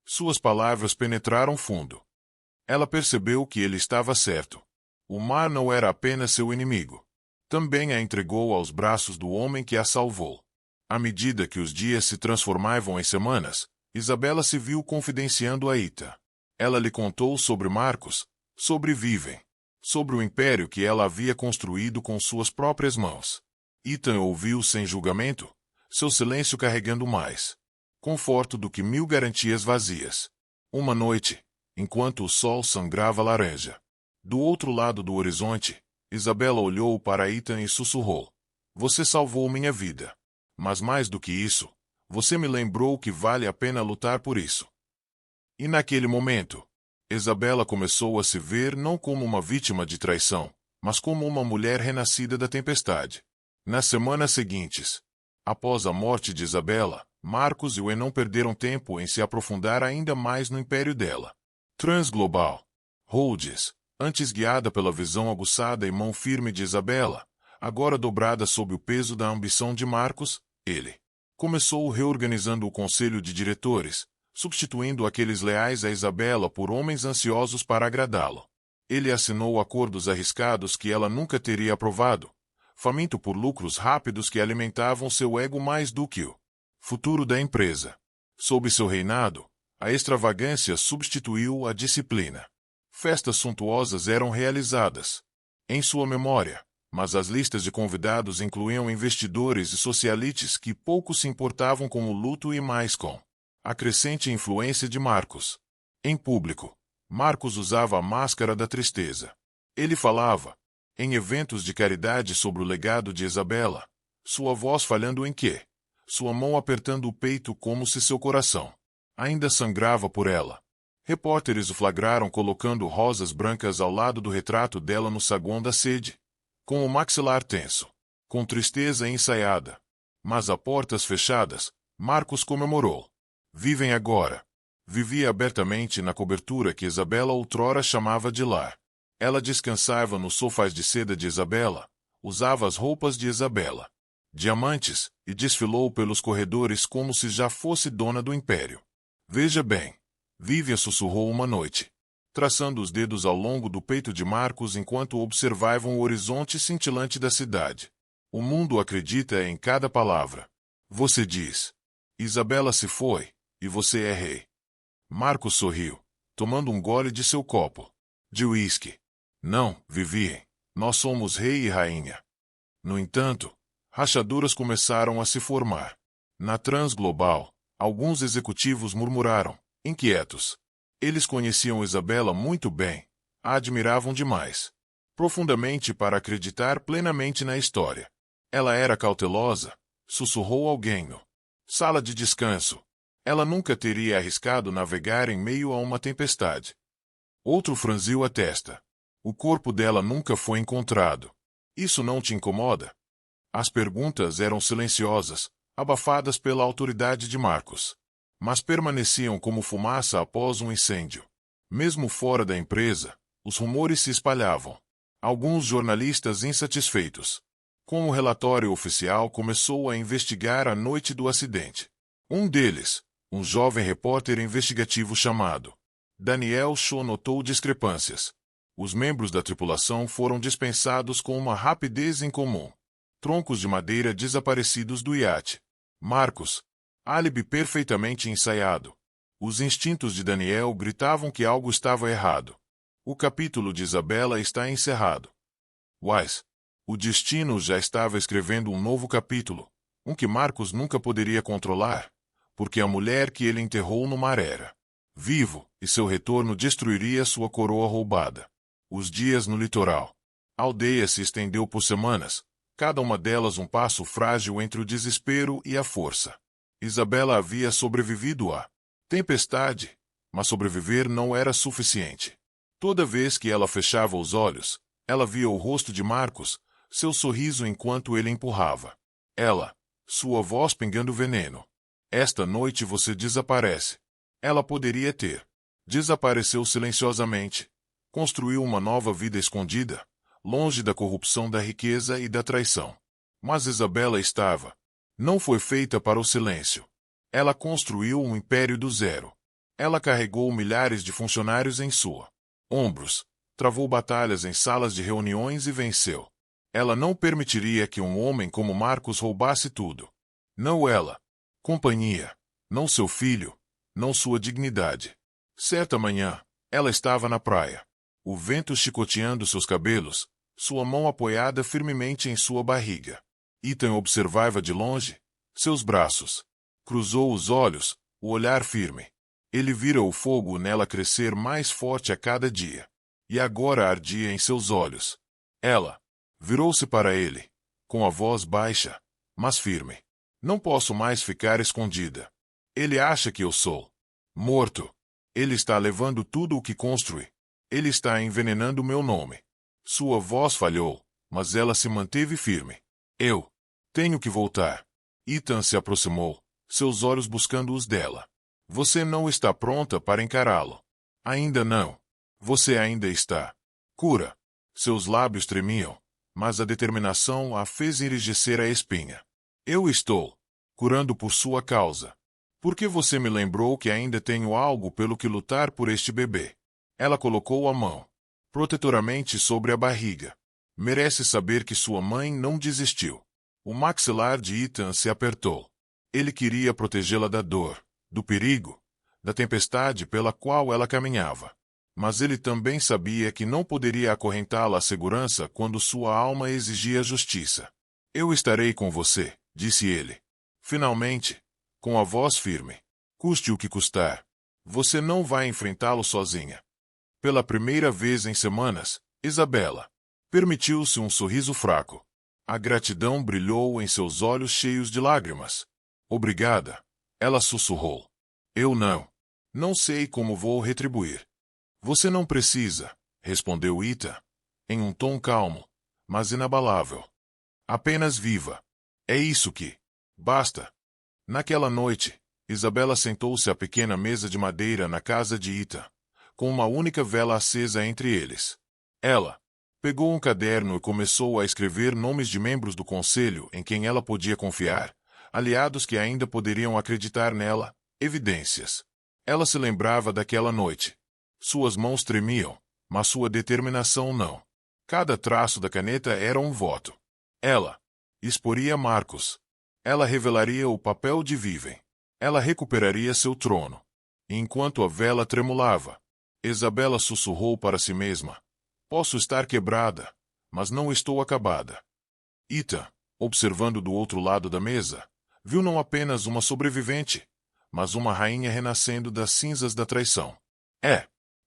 Suas palavras penetraram fundo. Ela percebeu que ele estava certo. O mar não era apenas seu inimigo. Também a entregou aos braços do homem que a salvou. À medida que os dias se transformavam em semanas, Isabela se viu confidenciando a Ethan. Ela lhe contou sobre Marcos, sobre Viven, sobre o império que ela havia construído com suas próprias mãos. Ethan ouviu sem julgamento, seu silêncio carregando mais conforto do que 1000 garantias vazias. Uma noite, enquanto o sol sangrava laranja, do outro lado do horizonte, Isabela olhou para Ethan e sussurrou: Você salvou minha vida. Mas mais do que isso, você me lembrou que vale a pena lutar por isso. E naquele momento, Isabela começou a se ver não como uma vítima de traição, mas como uma mulher renascida da tempestade. Nas semanas seguintes, após a morte de Isabela, Marcos e Owen não perderam tempo em se aprofundar ainda mais no império dela. Transglobal. Rhodes, antes guiada pela visão aguçada e mão firme de Isabela, agora dobrada sob o peso da ambição de Marcos, ele começou reorganizando o conselho de diretores, substituindo aqueles leais a Isabela por homens ansiosos para agradá-lo. Ele assinou acordos arriscados que ela nunca teria aprovado, faminto por lucros rápidos que alimentavam seu ego mais do que o futuro da empresa. Sob seu reinado, a extravagância substituiu a disciplina. Festas suntuosas eram realizadas em sua memória, mas as listas de convidados incluíam investidores e socialites que pouco se importavam com o luto e mais com a crescente influência de Marcos. Em público, Marcos usava a máscara da tristeza. Ele falava, em eventos de caridade, sobre o legado de Isabela, sua voz falhando em quê? Sua mão apertando o peito como se seu coração ainda sangrava por ela. Repórteres o flagraram colocando rosas brancas ao lado do retrato dela no saguão da sede, com o maxilar tenso, com tristeza ensaiada. Mas a portas fechadas, Marcos comemorou. Vivem agora. Vivia abertamente na cobertura que Isabela outrora chamava de lar. Ela descansava nos sofás de seda de Isabela, usava as roupas de Isabela, diamantes, e desfilou pelos corredores como se já fosse dona do império. Veja bem, Vivian sussurrou uma noite, traçando os dedos ao longo do peito de Marcos enquanto observavam o horizonte cintilante da cidade. O mundo acredita em cada palavra. Você diz: Isabela se foi, e você é rei. Marcos sorriu, tomando um gole de seu copo de uísque. Não, Vivien, nós somos rei e rainha. No entanto, rachaduras começaram a se formar. Na Transglobal, alguns executivos murmuraram, inquietos. Eles conheciam Isabela muito bem, a admiravam demais, profundamente para acreditar plenamente na história. Ela era cautelosa, sussurrou alguém no sala de descanso. Ela nunca teria arriscado navegar em meio a uma tempestade. Outro franziu a testa. O corpo dela nunca foi encontrado. Isso não te incomoda? As perguntas eram silenciosas, abafadas pela autoridade de Marcos, mas permaneciam como fumaça após um incêndio. Mesmo fora da empresa, os rumores se espalhavam. Alguns jornalistas insatisfeitos com o relatório oficial começou a investigar a noite do acidente. Um deles, um jovem repórter investigativo chamado Daniel Shaw, notou discrepâncias. Os membros da tripulação foram dispensados com uma rapidez incomum. Troncos de madeira desaparecidos do iate. Marcos, álibi perfeitamente ensaiado. Os instintos de Daniel gritavam que algo estava errado. O capítulo de Isabela está encerrado. Wise. O destino já estava escrevendo um novo capítulo, um que Marcos nunca poderia controlar, porque a mulher que ele enterrou no mar era vivo, e seu retorno destruiria sua coroa roubada. Os dias no litoral. A aldeia se estendeu por semanas, cada uma delas um passo frágil entre o desespero e a força. Isabela havia sobrevivido à tempestade, mas sobreviver não era suficiente. Toda vez que ela fechava os olhos, ela via o rosto de Marcos, seu sorriso enquanto ele empurrava. Ela, sua voz pingando veneno. Esta noite você desaparece. Ela poderia ter. Desapareceu silenciosamente. Construiu uma nova vida escondida, longe da corrupção da riqueza e da traição. Mas Isabela estava. Não foi feita para o silêncio. Ela construiu um império do zero. Ela carregou milhares de funcionários em sua ombros, travou batalhas em salas de reuniões e venceu. Ela não permitiria que um homem como Marcos roubasse tudo. Não ela. Companhia. Não seu filho. Não sua dignidade. Certa manhã, ela estava na praia. O vento chicoteando seus cabelos, sua mão apoiada firmemente em sua barriga. Ethan observava de longe, seus braços. Cruzou os olhos, o olhar firme. Ele vira o fogo nela crescer mais forte a cada dia. E agora ardia em seus olhos. Ela virou-se para ele, com a voz baixa, mas firme. Não posso mais ficar escondida. Ele acha que eu sou morto. Ele está levando tudo o que construí. Ele está envenenando meu nome. Sua voz falhou, mas ela se manteve firme. Eu tenho que voltar. Ethan se aproximou, seus olhos buscando os dela. Você não está pronta para encará-lo. Ainda não. Você ainda está. Cura. Seus lábios tremiam, mas a determinação a fez enrijecer a espinha. Eu estou curando por sua causa. Porque você me lembrou que ainda tenho algo pelo que lutar por este bebê. Ela colocou a mão protetoramente sobre a barriga. Merece saber que sua mãe não desistiu. O maxilar de Ethan se apertou. Ele queria protegê-la da dor, do perigo, da tempestade pela qual ela caminhava. Mas ele também sabia que não poderia acorrentá-la à segurança quando sua alma exigia justiça. Eu estarei com você, disse ele. Finalmente, com a voz firme. Custe o que custar. Você não vai enfrentá-lo sozinha. Pela primeira vez em semanas, Isabela permitiu-se um sorriso fraco. A gratidão brilhou em seus olhos cheios de lágrimas. Obrigada, ela sussurrou. Eu não sei como vou retribuir. Você não precisa, respondeu Ethan, em um tom calmo, mas inabalável. Apenas viva. É isso que basta. Naquela noite, Isabela sentou-se à pequena mesa de madeira na casa de Ethan, com uma única vela acesa entre eles. Ela pegou um caderno e começou a escrever nomes de membros do conselho em quem ela podia confiar, aliados que ainda poderiam acreditar nela, evidências. Ela se lembrava daquela noite. Suas mãos tremiam, mas sua determinação não. Cada traço da caneta era um voto. Ela exporia Marcos. Ela revelaria o papel de Vivem. Ela recuperaria seu trono. E enquanto a vela tremulava, Isabela sussurrou para si mesma. Posso estar quebrada, mas não estou acabada. Ethan, observando do outro lado da mesa, viu não apenas uma sobrevivente, mas uma rainha renascendo das cinzas da traição.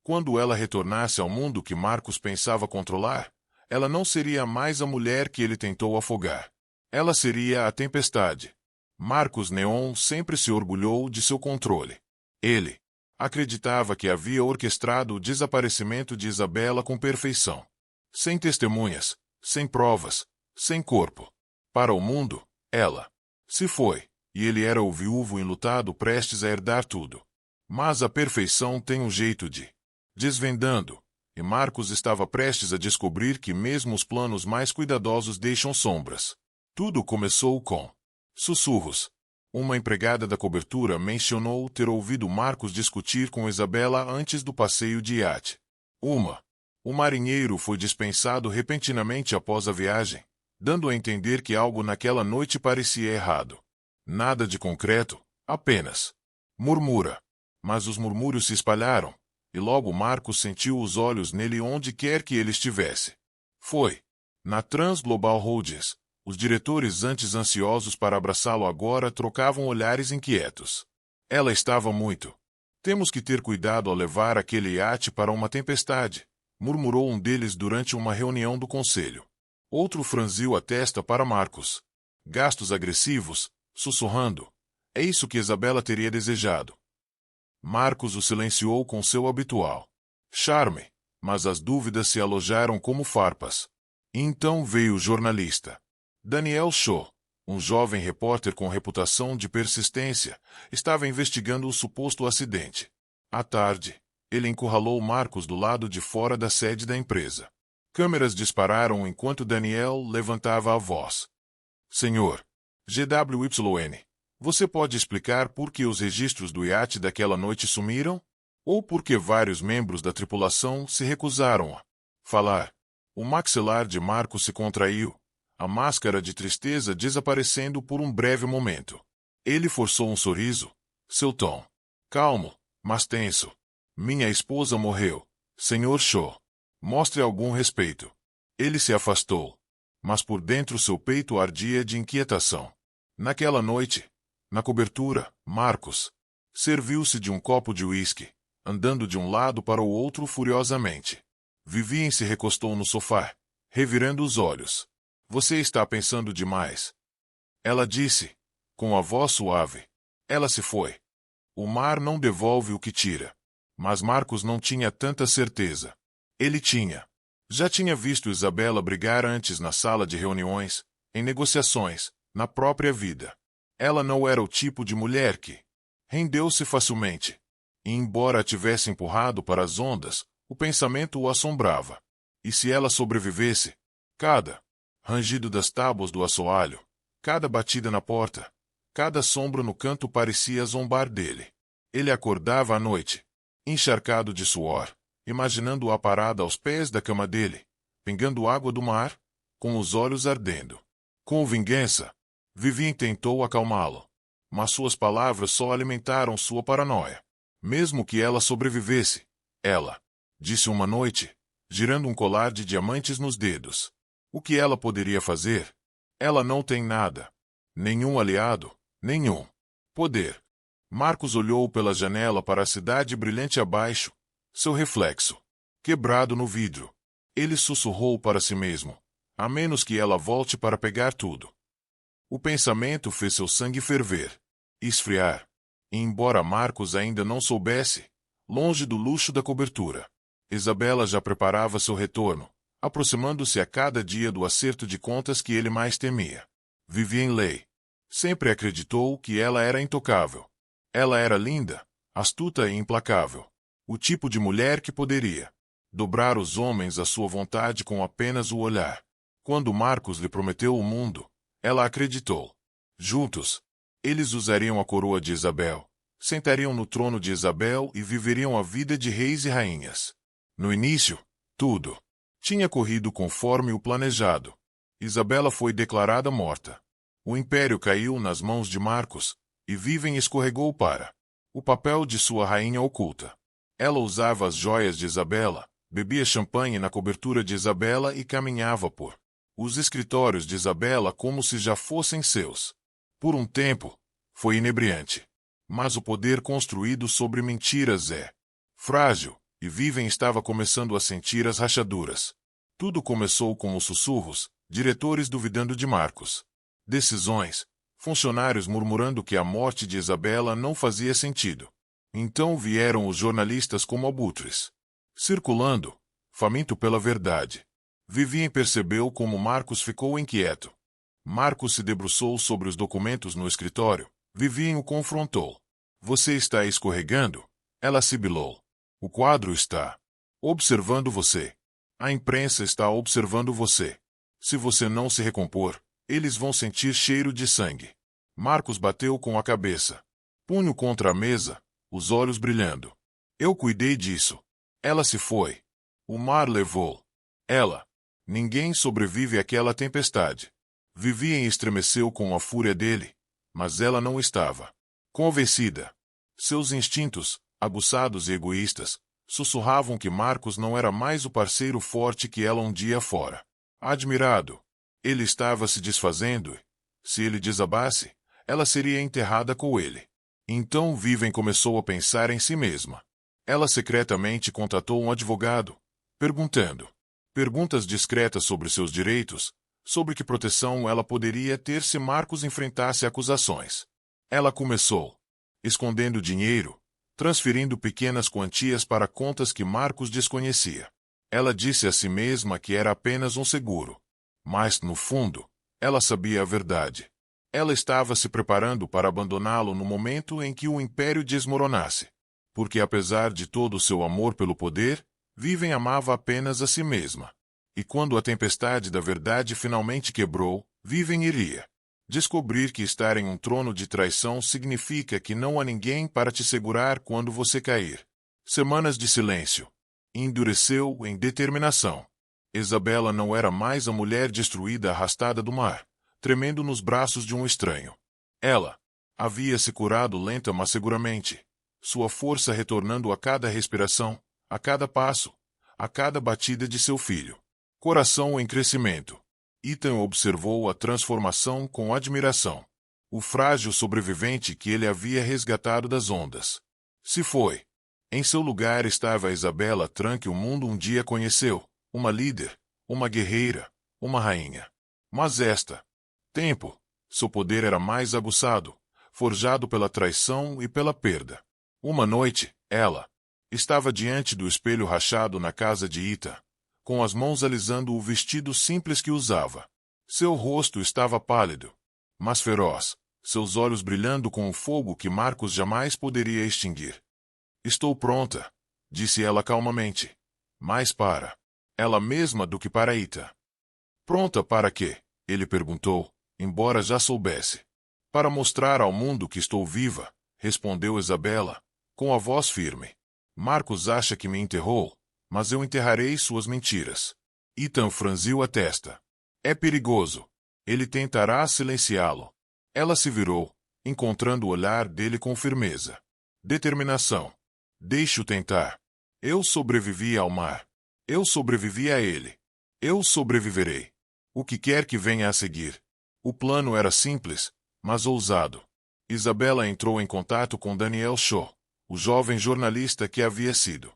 Quando ela retornasse ao mundo que Marcos pensava controlar, ela não seria mais a mulher que ele tentou afogar. Ela seria a tempestade. Marcos Neon sempre se orgulhou de seu controle. Ele acreditava que havia orquestrado o desaparecimento de Isabela com perfeição. Sem testemunhas, sem provas, sem corpo. Para o mundo, ela se foi, e ele era o viúvo enlutado prestes a herdar tudo. Mas a perfeição tem um jeito de desvendando, e Marcos estava prestes a descobrir que mesmo os planos mais cuidadosos deixam sombras. Tudo começou com sussurros. Uma empregada da cobertura mencionou ter ouvido Marcos discutir com Isabela antes do passeio de iate. O marinheiro foi dispensado repentinamente após a viagem, dando a entender que algo naquela noite parecia errado. Nada de concreto, apenas murmura. Mas os murmúrios se espalharam, e logo Marcos sentiu os olhos nele onde quer que ele estivesse. Foi. Na Trans Global Holdings, os diretores antes ansiosos para abraçá-lo agora trocavam olhares inquietos. Ela estava muito. Temos que ter cuidado ao levar aquele iate para uma tempestade, murmurou um deles durante uma reunião do conselho. Outro franziu a testa para Marcos. Gastos agressivos, sussurrando. É isso que Isabela teria desejado. Marcos o silenciou com seu habitual charme, mas as dúvidas se alojaram como farpas. E então veio o jornalista. Daniel Shaw, um jovem repórter com reputação de persistência, estava investigando o suposto acidente. À tarde, ele encurralou Marcos do lado de fora da sede da empresa. Câmeras dispararam enquanto Daniel levantava a voz. Senhor GWYN, você pode explicar por que os registros do iate daquela noite sumiram? Ou por que vários membros da tripulação se recusaram a falar? O maxilar de Marcos se contraiu, a máscara de tristeza desaparecendo por um breve momento. Ele forçou um sorriso, seu tom calmo, mas tenso. Minha esposa morreu, Sr. Shaw. Mostre algum respeito. Ele se afastou, mas por dentro seu peito ardia de inquietação. Naquela noite, na cobertura, Marcos serviu-se de um copo de uísque, andando de um lado para o outro furiosamente. Vivien se recostou no sofá, revirando os olhos. Você está pensando demais. Ela disse, com a voz suave. Ela se foi. O mar não devolve o que tira. Mas Marcos não tinha tanta certeza. Ele tinha. Já tinha visto Isabela brigar antes na sala de reuniões, em negociações, na própria vida. Ela não era o tipo de mulher que rendeu-se facilmente. E embora a tivesse empurrado para as ondas, o pensamento o assombrava. E se ela sobrevivesse? Cada rangido das tábuas do assoalho, cada batida na porta, cada sombra no canto parecia zombar dele. Ele acordava à noite, encharcado de suor, imaginando-a parada aos pés da cama dele, pingando água do mar, com os olhos ardendo. Com vingança, Vivien tentou acalmá-lo, mas suas palavras só alimentaram sua paranoia. Mesmo que ela sobrevivesse, ela disse uma noite, girando um colar de diamantes nos dedos. O que ela poderia fazer? Ela não tem nada. Nenhum aliado, nenhum poder. Marcos olhou pela janela para a cidade brilhante abaixo, seu reflexo quebrado no vidro. Ele sussurrou para si mesmo, a menos que ela volte para pegar tudo. O pensamento fez seu sangue ferver, esfriar. E embora Marcos ainda não soubesse, longe do luxo da cobertura, Isabela já preparava seu retorno, aproximando-se a cada dia do acerto de contas que ele mais temia. Vivien Leigh sempre acreditou que ela era intocável. Ela era linda, astuta e implacável. O tipo de mulher que poderia dobrar os homens à sua vontade com apenas o olhar. Quando Marcos lhe prometeu o mundo, ela acreditou. Juntos, eles usariam a coroa de Isabel, sentariam no trono de Isabel e viveriam a vida de reis e rainhas. No início, tudo tinha corrido conforme o planejado. Isabela foi declarada morta. O império caiu nas mãos de Marcos, e Vivien escorregou para o papel de sua rainha oculta. Ela usava as joias de Isabela, bebia champanhe na cobertura de Isabela e caminhava por os escritórios de Isabela como se já fossem seus. Por um tempo, foi inebriante. Mas o poder construído sobre mentiras é frágil, e Vivien estava começando a sentir as rachaduras. Tudo começou com os sussurros, diretores duvidando de Marcos. Decisões, funcionários murmurando que a morte de Isabela não fazia sentido. Então vieram os jornalistas como abutres, circulando, faminto pela verdade. Vivien percebeu como Marcos ficou inquieto. Marcos se debruçou sobre os documentos no escritório. Vivien o confrontou. Você está escorregando? Ela sibilou. O quadro está observando você. A imprensa está observando você. Se você não se recompor, eles vão sentir cheiro de sangue. Marcos bateu com a cabeça, punho contra a mesa, os olhos brilhando. Eu cuidei disso. Ela se foi. O mar levou ela. Ninguém sobrevive àquela tempestade. Vivien estremeceu com a fúria dele, mas ela não estava convencida. Seus instintos, aguçados e egoístas, sussurravam que Marcos não era mais o parceiro forte que ela um dia fora. Admirado, ele estava se desfazendo e, se ele desabasse, ela seria enterrada com ele. Então Vivian começou a pensar em si mesma. Ela secretamente contatou um advogado, perguntando perguntas discretas sobre seus direitos, sobre que proteção ela poderia ter se Marcos enfrentasse acusações. Ela começou escondendo dinheiro, transferindo pequenas quantias para contas que Marcos desconhecia. Ela disse a si mesma que era apenas um seguro. Mas, no fundo, ela sabia a verdade. Ela estava se preparando para abandoná-lo no momento em que o império desmoronasse. Porque apesar de todo o seu amor pelo poder, Vivian amava apenas a si mesma. E quando a tempestade da verdade finalmente quebrou, Vivian iria descobrir que estar em um trono de traição significa que não há ninguém para te segurar quando você cair. Semanas de silêncio. Endureceu em determinação. Isabela não era mais a mulher destruída arrastada do mar, tremendo nos braços de um estranho. Ela havia se curado lenta mas seguramente, sua força retornando a cada respiração, a cada passo, a cada batida de seu filho. Coração em crescimento. Ethan observou a transformação com admiração. O frágil sobrevivente que ele havia resgatado das ondas se foi. Em seu lugar estava Isabela Tran que o mundo um dia conheceu, uma líder, uma guerreira, uma rainha. Mas seu poder era mais aguçado, forjado pela traição e pela perda. Uma noite, ela estava diante do espelho rachado na casa de Ethan, com as mãos alisando o vestido simples que usava. Seu rosto estava pálido, mas feroz, seus olhos brilhando com o fogo que Marcos jamais poderia extinguir. Estou pronta, disse ela calmamente. Mais para ela mesma do que para Ethan. Pronta para quê? Ele perguntou, embora já soubesse. Para mostrar ao mundo que estou viva, respondeu Isabela, com a voz firme. Marcos acha que me enterrou, mas eu enterrarei suas mentiras. Ethan franziu a testa. É perigoso. Ele tentará silenciá-lo. Ela se virou, encontrando o olhar dele com firmeza. Determinação. Deixe-o tentar. Eu sobrevivi ao mar. Eu sobrevivi a ele. Eu sobreviverei. O que quer que venha a seguir. O plano era simples, mas ousado. Isabela entrou em contato com Daniel Shaw, o jovem jornalista que havia sido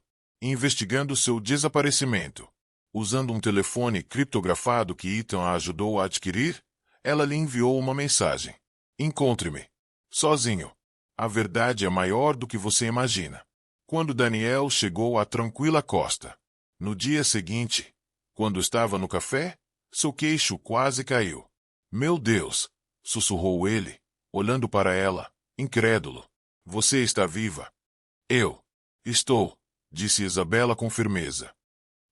investigando seu desaparecimento. Usando um telefone criptografado que Ethan a ajudou a adquirir, ela lhe enviou uma mensagem. Encontre-me. Sozinho. A verdade é maior do que você imagina. Quando Daniel chegou à tranquila costa. No dia seguinte, quando estava no café, seu queixo quase caiu. Meu Deus! Sussurrou ele, olhando para ela, incrédulo. Você está viva? Eu estou, disse Isabela com firmeza.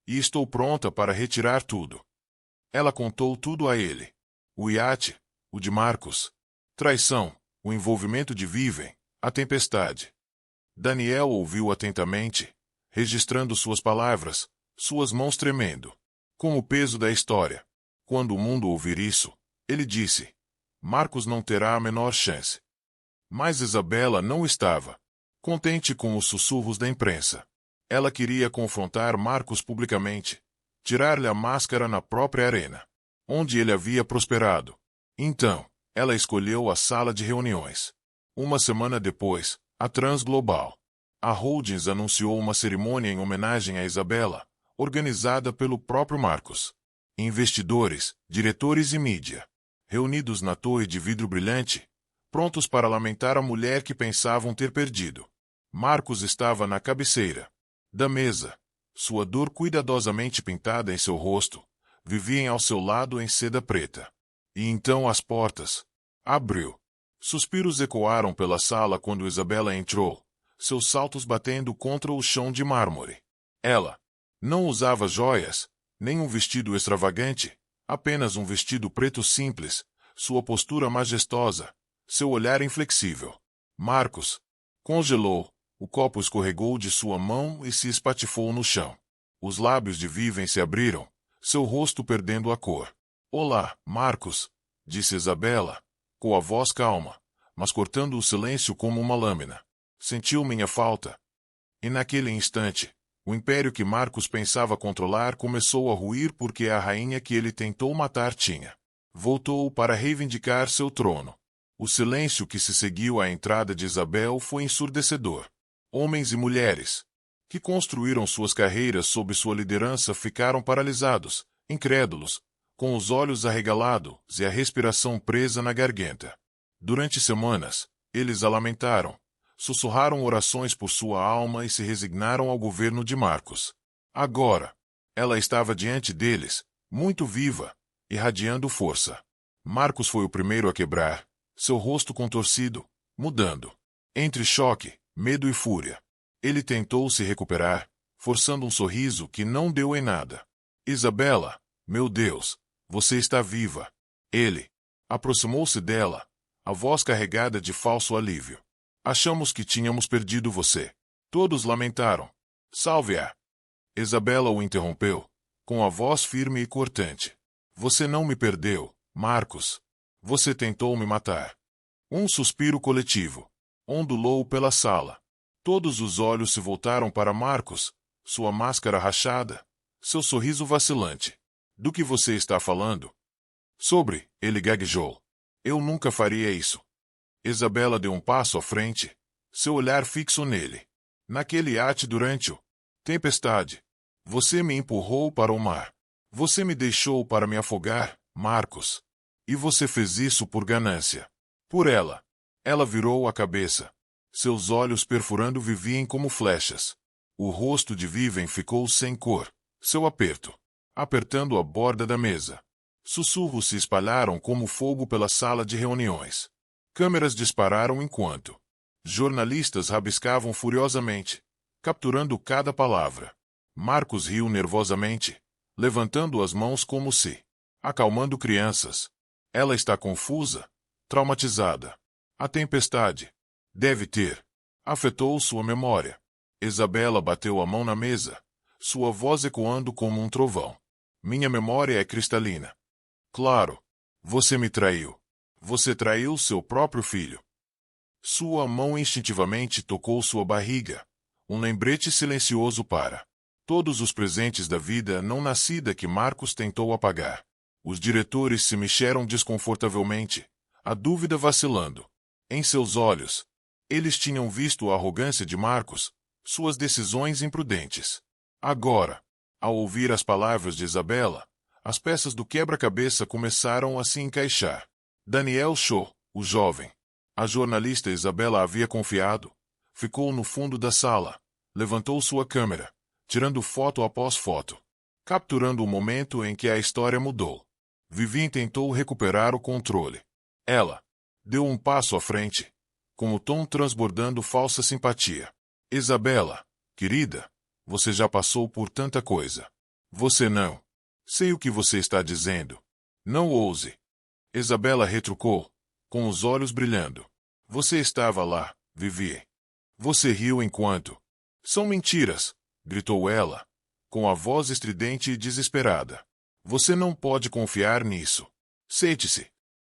E estou pronta para retirar tudo. Ela contou tudo a ele. O iate, o de Marcos, traição, o envolvimento de Vivian, a tempestade. Daniel ouviu atentamente, registrando suas palavras, suas mãos tremendo, com o peso da história. Quando o mundo ouvir isso, ele disse, Marcos não terá a menor chance. Mas Isabela não estava contente com os sussurros da imprensa. Ela queria confrontar Marcos publicamente, tirar-lhe a máscara na própria arena, onde ele havia prosperado. Então, ela escolheu a sala de reuniões. Uma semana depois, a Transglobal. A Holdings anunciou uma cerimônia em homenagem a Isabela, organizada pelo próprio Marcos. Investidores, diretores e mídia, reunidos na torre de vidro brilhante, prontos para lamentar a mulher que pensavam ter perdido. Marcos estava na cabeceira da mesa, sua dor cuidadosamente pintada em seu rosto, vivia ao seu lado em seda preta. E então as portas abriu. Suspiros ecoaram pela sala quando Isabela entrou, seus saltos batendo contra o chão de mármore. Ela não usava joias, nem um vestido extravagante, apenas um vestido preto simples, sua postura majestosa, seu olhar inflexível. Marcos congelou, o copo escorregou de sua mão e se espatifou no chão. Os lábios de Vivian se abriram, seu rosto perdendo a cor. Olá, Marcos, disse Isabela, com a voz calma, mas cortando o silêncio como uma lâmina. Sentiu minha falta? E naquele instante, o império que Marcos pensava controlar começou a ruir porque a rainha que ele tentou matar tinha voltou para reivindicar seu trono. O silêncio que se seguiu à entrada de Isabel foi ensurdecedor. Homens e mulheres, que construíram suas carreiras sob sua liderança, ficaram paralisados, incrédulos, com os olhos arregalados e a respiração presa na garganta. Durante semanas, eles a lamentaram, sussurraram orações por sua alma e se resignaram ao governo de Marcos. Agora, ela estava diante deles, muito viva, irradiando força. Marcos foi o primeiro a quebrar, seu rosto contorcido, mudando. Entre choque, medo e fúria. Ele tentou se recuperar, forçando um sorriso que não deu em nada. Isabela, meu Deus, você está viva. Ele aproximou-se dela, a voz carregada de falso alívio. Achamos que tínhamos perdido você. Todos lamentaram. Salve-a. Isabela o interrompeu, com a voz firme e cortante. Você não me perdeu, Marcos. Você tentou me matar. Um suspiro coletivo ondulou pela sala. Todos os olhos se voltaram para Marcos, sua máscara rachada, seu sorriso vacilante. Do que você está falando? Sobre, ele gaguejou. Eu nunca faria isso. Isabela deu um passo à frente, seu olhar fixo nele. Naquele iate durante o tempestade, você me empurrou para o mar. Você me deixou para me afogar, Marcos. E você fez isso por ganância. Por ela. Ela virou a cabeça. Seus olhos perfurando Vivien como flechas. O rosto de Vivien ficou sem cor. Seu aperto, apertando a borda da mesa. Sussurros se espalharam como fogo pela sala de reuniões. Câmeras dispararam enquanto jornalistas rabiscavam furiosamente, capturando cada palavra. Marcos riu nervosamente, levantando as mãos como se acalmando crianças. Ela está confusa, traumatizada. A tempestade deve ter afetou sua memória. Isabela bateu a mão na mesa, sua voz ecoando como um trovão. Minha memória é cristalina. Claro, você me traiu. Você traiu seu próprio filho. Sua mão instintivamente tocou sua barriga, um lembrete silencioso para todos os presentes da vida não nascida que Marcos tentou apagar. Os diretores se mexeram desconfortavelmente, a dúvida vacilando em seus olhos. Eles tinham visto a arrogância de Marcos, suas decisões imprudentes. Agora, ao ouvir as palavras de Isabela, as peças do quebra-cabeça começaram a se encaixar. Daniel Shaw, o jovem, a jornalista Isabela havia confiado, ficou no fundo da sala, levantou sua câmera, tirando foto após foto, capturando o momento em que a história mudou. Vivien tentou recuperar o controle. Ela deu um passo à frente, com o tom transbordando falsa simpatia. Isabela, querida, você já passou por tanta coisa. Você não. Sei o que você está dizendo. Não ouse. Isabela retrucou, com os olhos brilhando. Você estava lá, Vivien. Você riu enquanto... São mentiras, gritou ela, com a voz estridente e desesperada. Você não pode confiar nisso. Sente-se.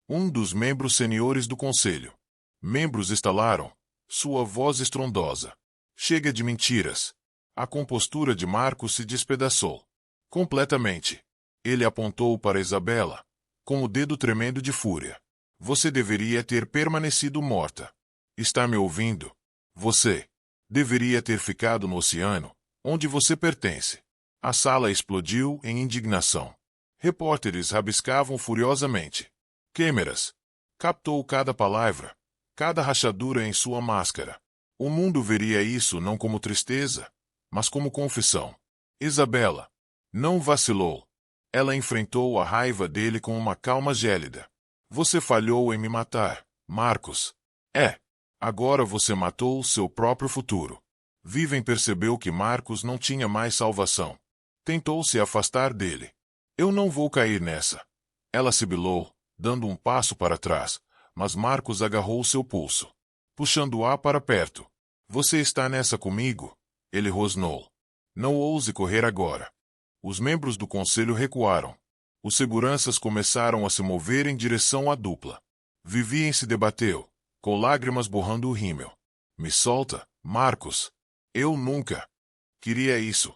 Um dos membros seniores do conselho. Membros estalaram, sua voz estrondosa. Chega de mentiras. A compostura de Marcos se despedaçou. Completamente. Ele apontou para Isabela, com o dedo tremendo de fúria. Você deveria ter permanecido morta. Está me ouvindo? Você deveria ter ficado no oceano, onde você pertence. A sala explodiu em indignação. Repórteres rabiscavam furiosamente. Câmeras captou cada palavra, cada rachadura em sua máscara. O mundo veria isso não como tristeza, mas como confissão. Isabela não vacilou. Ela enfrentou a raiva dele com uma calma gélida. Você falhou em me matar, Marcos. Agora você matou seu próprio futuro. Vivien percebeu que Marcos não tinha mais salvação. Tentou se afastar dele. Eu não vou cair nessa. Ela sibilou, dando um passo para trás, mas Marcos agarrou seu pulso, puxando-a para perto. Você está nessa comigo? Ele rosnou. Não ouse correr agora. Os membros do conselho recuaram. Os seguranças começaram a se mover em direção à dupla. Vivien se debateu, com lágrimas borrando o rímel. Me solta, Marcos. Eu nunca queria isso.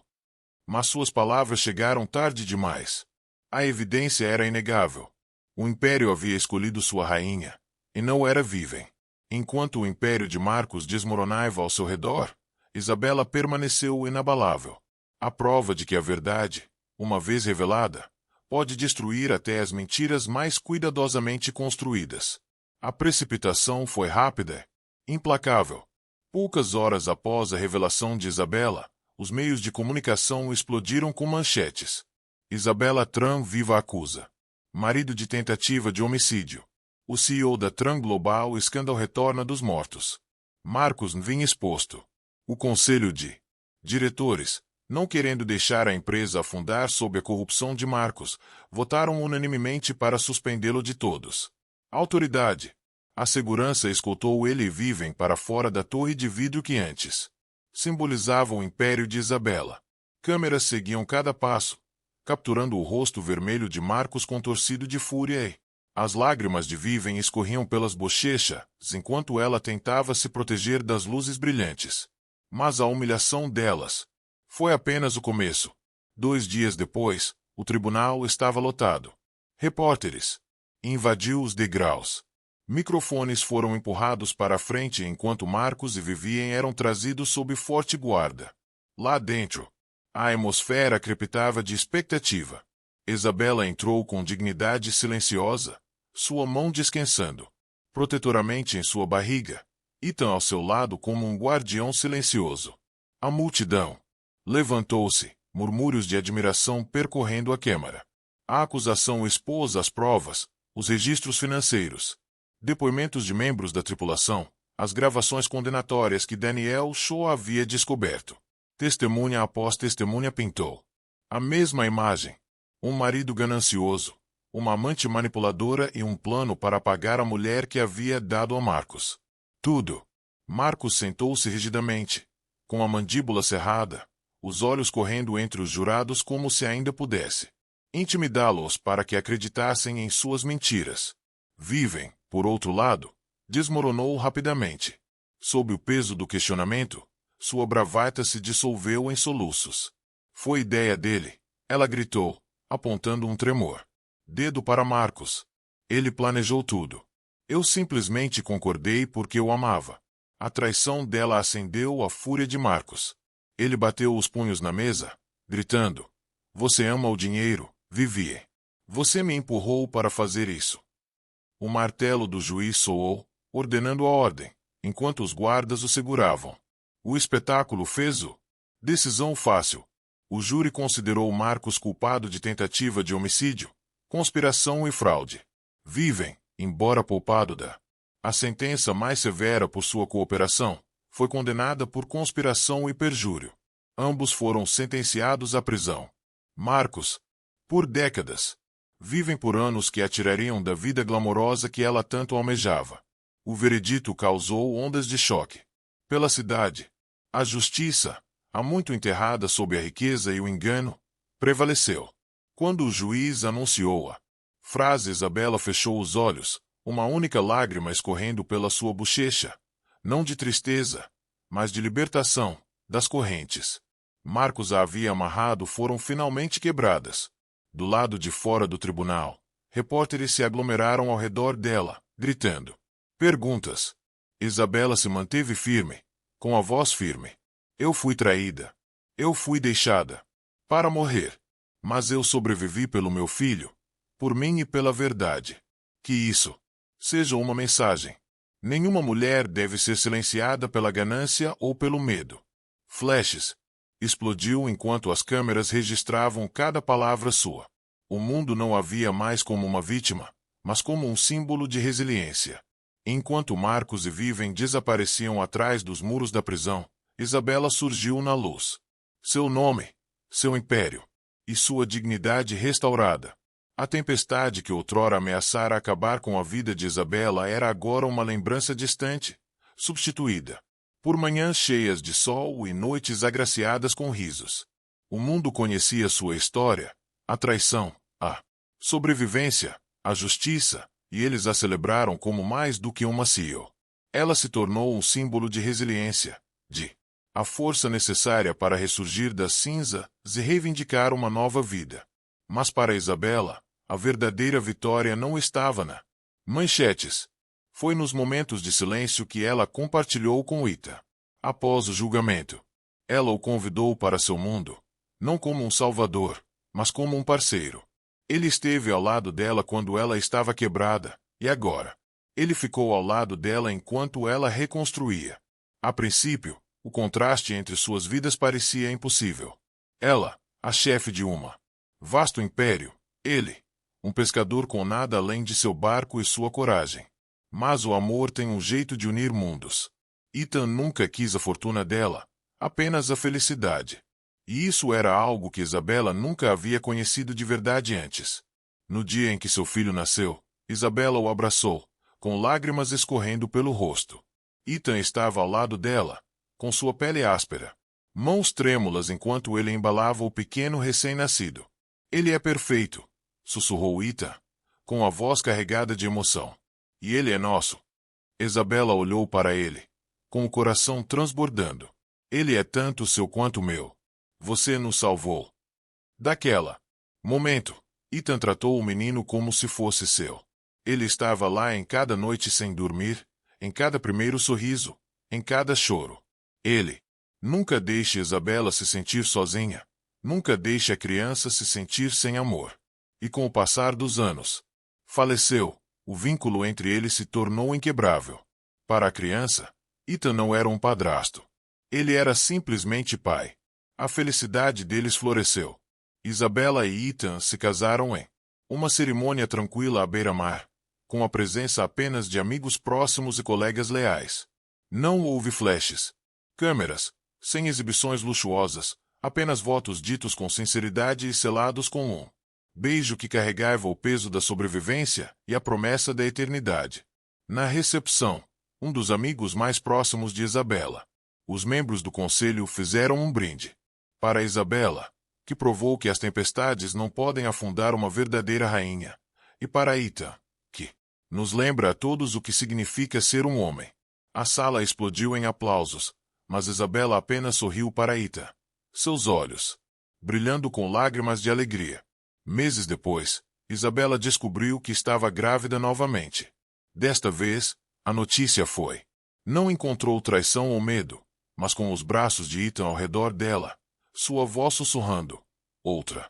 Mas suas palavras chegaram tarde demais. A evidência era inegável. O Império havia escolhido sua rainha, e não era Vivem. Enquanto o Império de Marcos desmoronava ao seu redor, Isabela permaneceu inabalável. A prova de que a verdade, uma vez revelada, pode destruir até as mentiras mais cuidadosamente construídas. A precipitação foi rápida, implacável. Poucas horas após a revelação de Isabela, os meios de comunicação explodiram com manchetes. Isabela Tran viva acusa. Marido de tentativa de homicídio. O CEO da Tran Global escândalo retorna dos mortos. Marcos vinha exposto. O conselho de diretores, não querendo deixar a empresa afundar sob a corrupção de Marcos, votaram unanimemente para suspendê-lo de todos. Autoridade. A segurança escoltou ele e Vivem para fora da torre de vidro que antes simbolizava o império de Isabela. Câmeras seguiam cada passo, capturando o rosto vermelho de Marcos contorcido de fúria e as lágrimas de Vivem escorriam pelas bochechas, enquanto ela tentava se proteger das luzes brilhantes. Mas a humilhação delas foi apenas o começo. 2 dias depois, o tribunal estava lotado. Repórteres invadiu os degraus. Microfones foram empurrados para a frente enquanto Marcos e Vivien eram trazidos sob forte guarda. Lá dentro, a atmosfera crepitava de expectativa. Isabela entrou com dignidade silenciosa, sua mão descansando protetoramente em sua barriga, Ethan ao seu lado como um guardião silencioso. A multidão levantou-se, murmúrios de admiração percorrendo a câmara. A acusação expôs as provas, os registros financeiros, depoimentos de membros da tripulação, as gravações condenatórias que Daniel Shaw havia descoberto. Testemunha após testemunha pintou a mesma imagem. Um marido ganancioso, uma amante manipuladora e um plano para apagar a mulher que havia dado a Marcos. Tudo. Marcos sentou-se rigidamente, com a mandíbula cerrada, os olhos correndo entre os jurados como se ainda pudesse intimidá-los para que acreditassem em suas mentiras. Vivem, por outro lado, desmoronou rapidamente. Sob o peso do questionamento, sua bravata se dissolveu em soluços. Foi ideia dele, ela gritou, apontando um tremor. Dedo para Marcos. Ele planejou tudo. Eu simplesmente concordei porque eu amava. A traição dela acendeu a fúria de Marcos. Ele bateu os punhos na mesa, gritando: Você ama o dinheiro, Vivien. Você me empurrou para fazer isso. O martelo do juiz soou, ordenando a ordem, enquanto os guardas o seguravam. O espetáculo fez-o. Decisão fácil. O júri considerou Marcos culpado de tentativa de homicídio, conspiração e fraude. Vivem, embora poupado da a sentença mais severa por sua cooperação, foi condenada por conspiração e perjúrio. Ambos foram sentenciados à prisão. Marcos, por décadas. Vivem por anos que a tirariam da vida glamourosa que ela tanto almejava. O veredito causou ondas de choque. Pela cidade, a justiça, há muito enterrada sob a riqueza e o engano, prevaleceu. Quando o juiz anunciou a frase, Isabela fechou os olhos, uma única lágrima escorrendo pela sua bochecha, não de tristeza, mas de libertação, das correntes. Marcos a havia amarrado foram finalmente quebradas. Do lado de fora do tribunal, repórteres se aglomeraram ao redor dela, gritando perguntas. Isabela se manteve firme, com a voz firme. Eu fui traída. Eu fui deixada para morrer. Mas eu sobrevivi pelo meu filho, por mim e pela verdade. Que isso seja uma mensagem. Nenhuma mulher deve ser silenciada pela ganância ou pelo medo. Flashes. Explodiu enquanto as câmeras registravam cada palavra sua. O mundo não a via mais como uma vítima, mas como um símbolo de resiliência. Enquanto Marcos e Vivem desapareciam atrás dos muros da prisão, Isabela surgiu na luz. Seu nome, seu império e sua dignidade restaurada. A tempestade que outrora ameaçara acabar com a vida de Isabela era agora uma lembrança distante, substituída por manhãs cheias de sol e noites agraciadas com risos. O mundo conhecia sua história, a traição, a sobrevivência, a justiça, e eles a celebraram como mais do que uma CEO. Ela se tornou um símbolo de resiliência, de a força necessária para ressurgir das cinzas e reivindicar uma nova vida. Mas para Isabela, a verdadeira vitória não estava na manchetes. Foi nos momentos de silêncio que ela compartilhou com Ita. Após o julgamento, ela o convidou para seu mundo, não como um salvador, mas como um parceiro. Ele esteve ao lado dela quando ela estava quebrada, e agora, ele ficou ao lado dela enquanto ela reconstruía. A princípio, o contraste entre suas vidas parecia impossível. Ela, a chefe de uma vasto império, ele, um pescador com nada além de seu barco e sua coragem. Mas o amor tem um jeito de unir mundos. Ethan nunca quis a fortuna dela, apenas a felicidade. E isso era algo que Isabela nunca havia conhecido de verdade antes. No dia em que seu filho nasceu, Isabela o abraçou, com lágrimas escorrendo pelo rosto. Ethan estava ao lado dela, com sua pele áspera, mãos trêmulas enquanto ele embalava o pequeno recém-nascido. Ele é perfeito, sussurrou Ethan, com a voz carregada de emoção. E ele é nosso. Isabela olhou para ele, com o coração transbordando. Ele é tanto seu quanto meu. Você nos salvou. Daquela momento, Ethan tratou o menino como se fosse seu. Ele estava lá em cada noite sem dormir, em cada primeiro sorriso, em cada choro. Ele nunca deixe Isabela se sentir sozinha, nunca deixe a criança se sentir sem amor. E com o passar dos anos, faleceu, o vínculo entre eles se tornou inquebrável. Para a criança, Ethan não era um padrasto. Ele era simplesmente pai. A felicidade deles floresceu. Isabela e Ethan se casaram em uma cerimônia tranquila à beira-mar, com a presença apenas de amigos próximos e colegas leais. Não houve flashes, câmeras, sem exibições luxuosas, apenas votos ditos com sinceridade e selados com um beijo que carregava o peso da sobrevivência e a promessa da eternidade. Na recepção, um dos amigos mais próximos de Isabela, os membros do conselho fizeram um brinde. Para Isabela, que provou que as tempestades não podem afundar uma verdadeira rainha, e para Ethan, que nos lembra a todos o que significa ser um homem. A sala explodiu em aplausos, mas Isabela apenas sorriu para Ethan, seus olhos brilhando com lágrimas de alegria. Meses depois, Isabela descobriu que estava grávida novamente. Desta vez, a notícia foi: não encontrou traição ou medo, mas com os braços de Ethan ao redor dela, sua voz sussurrando: outra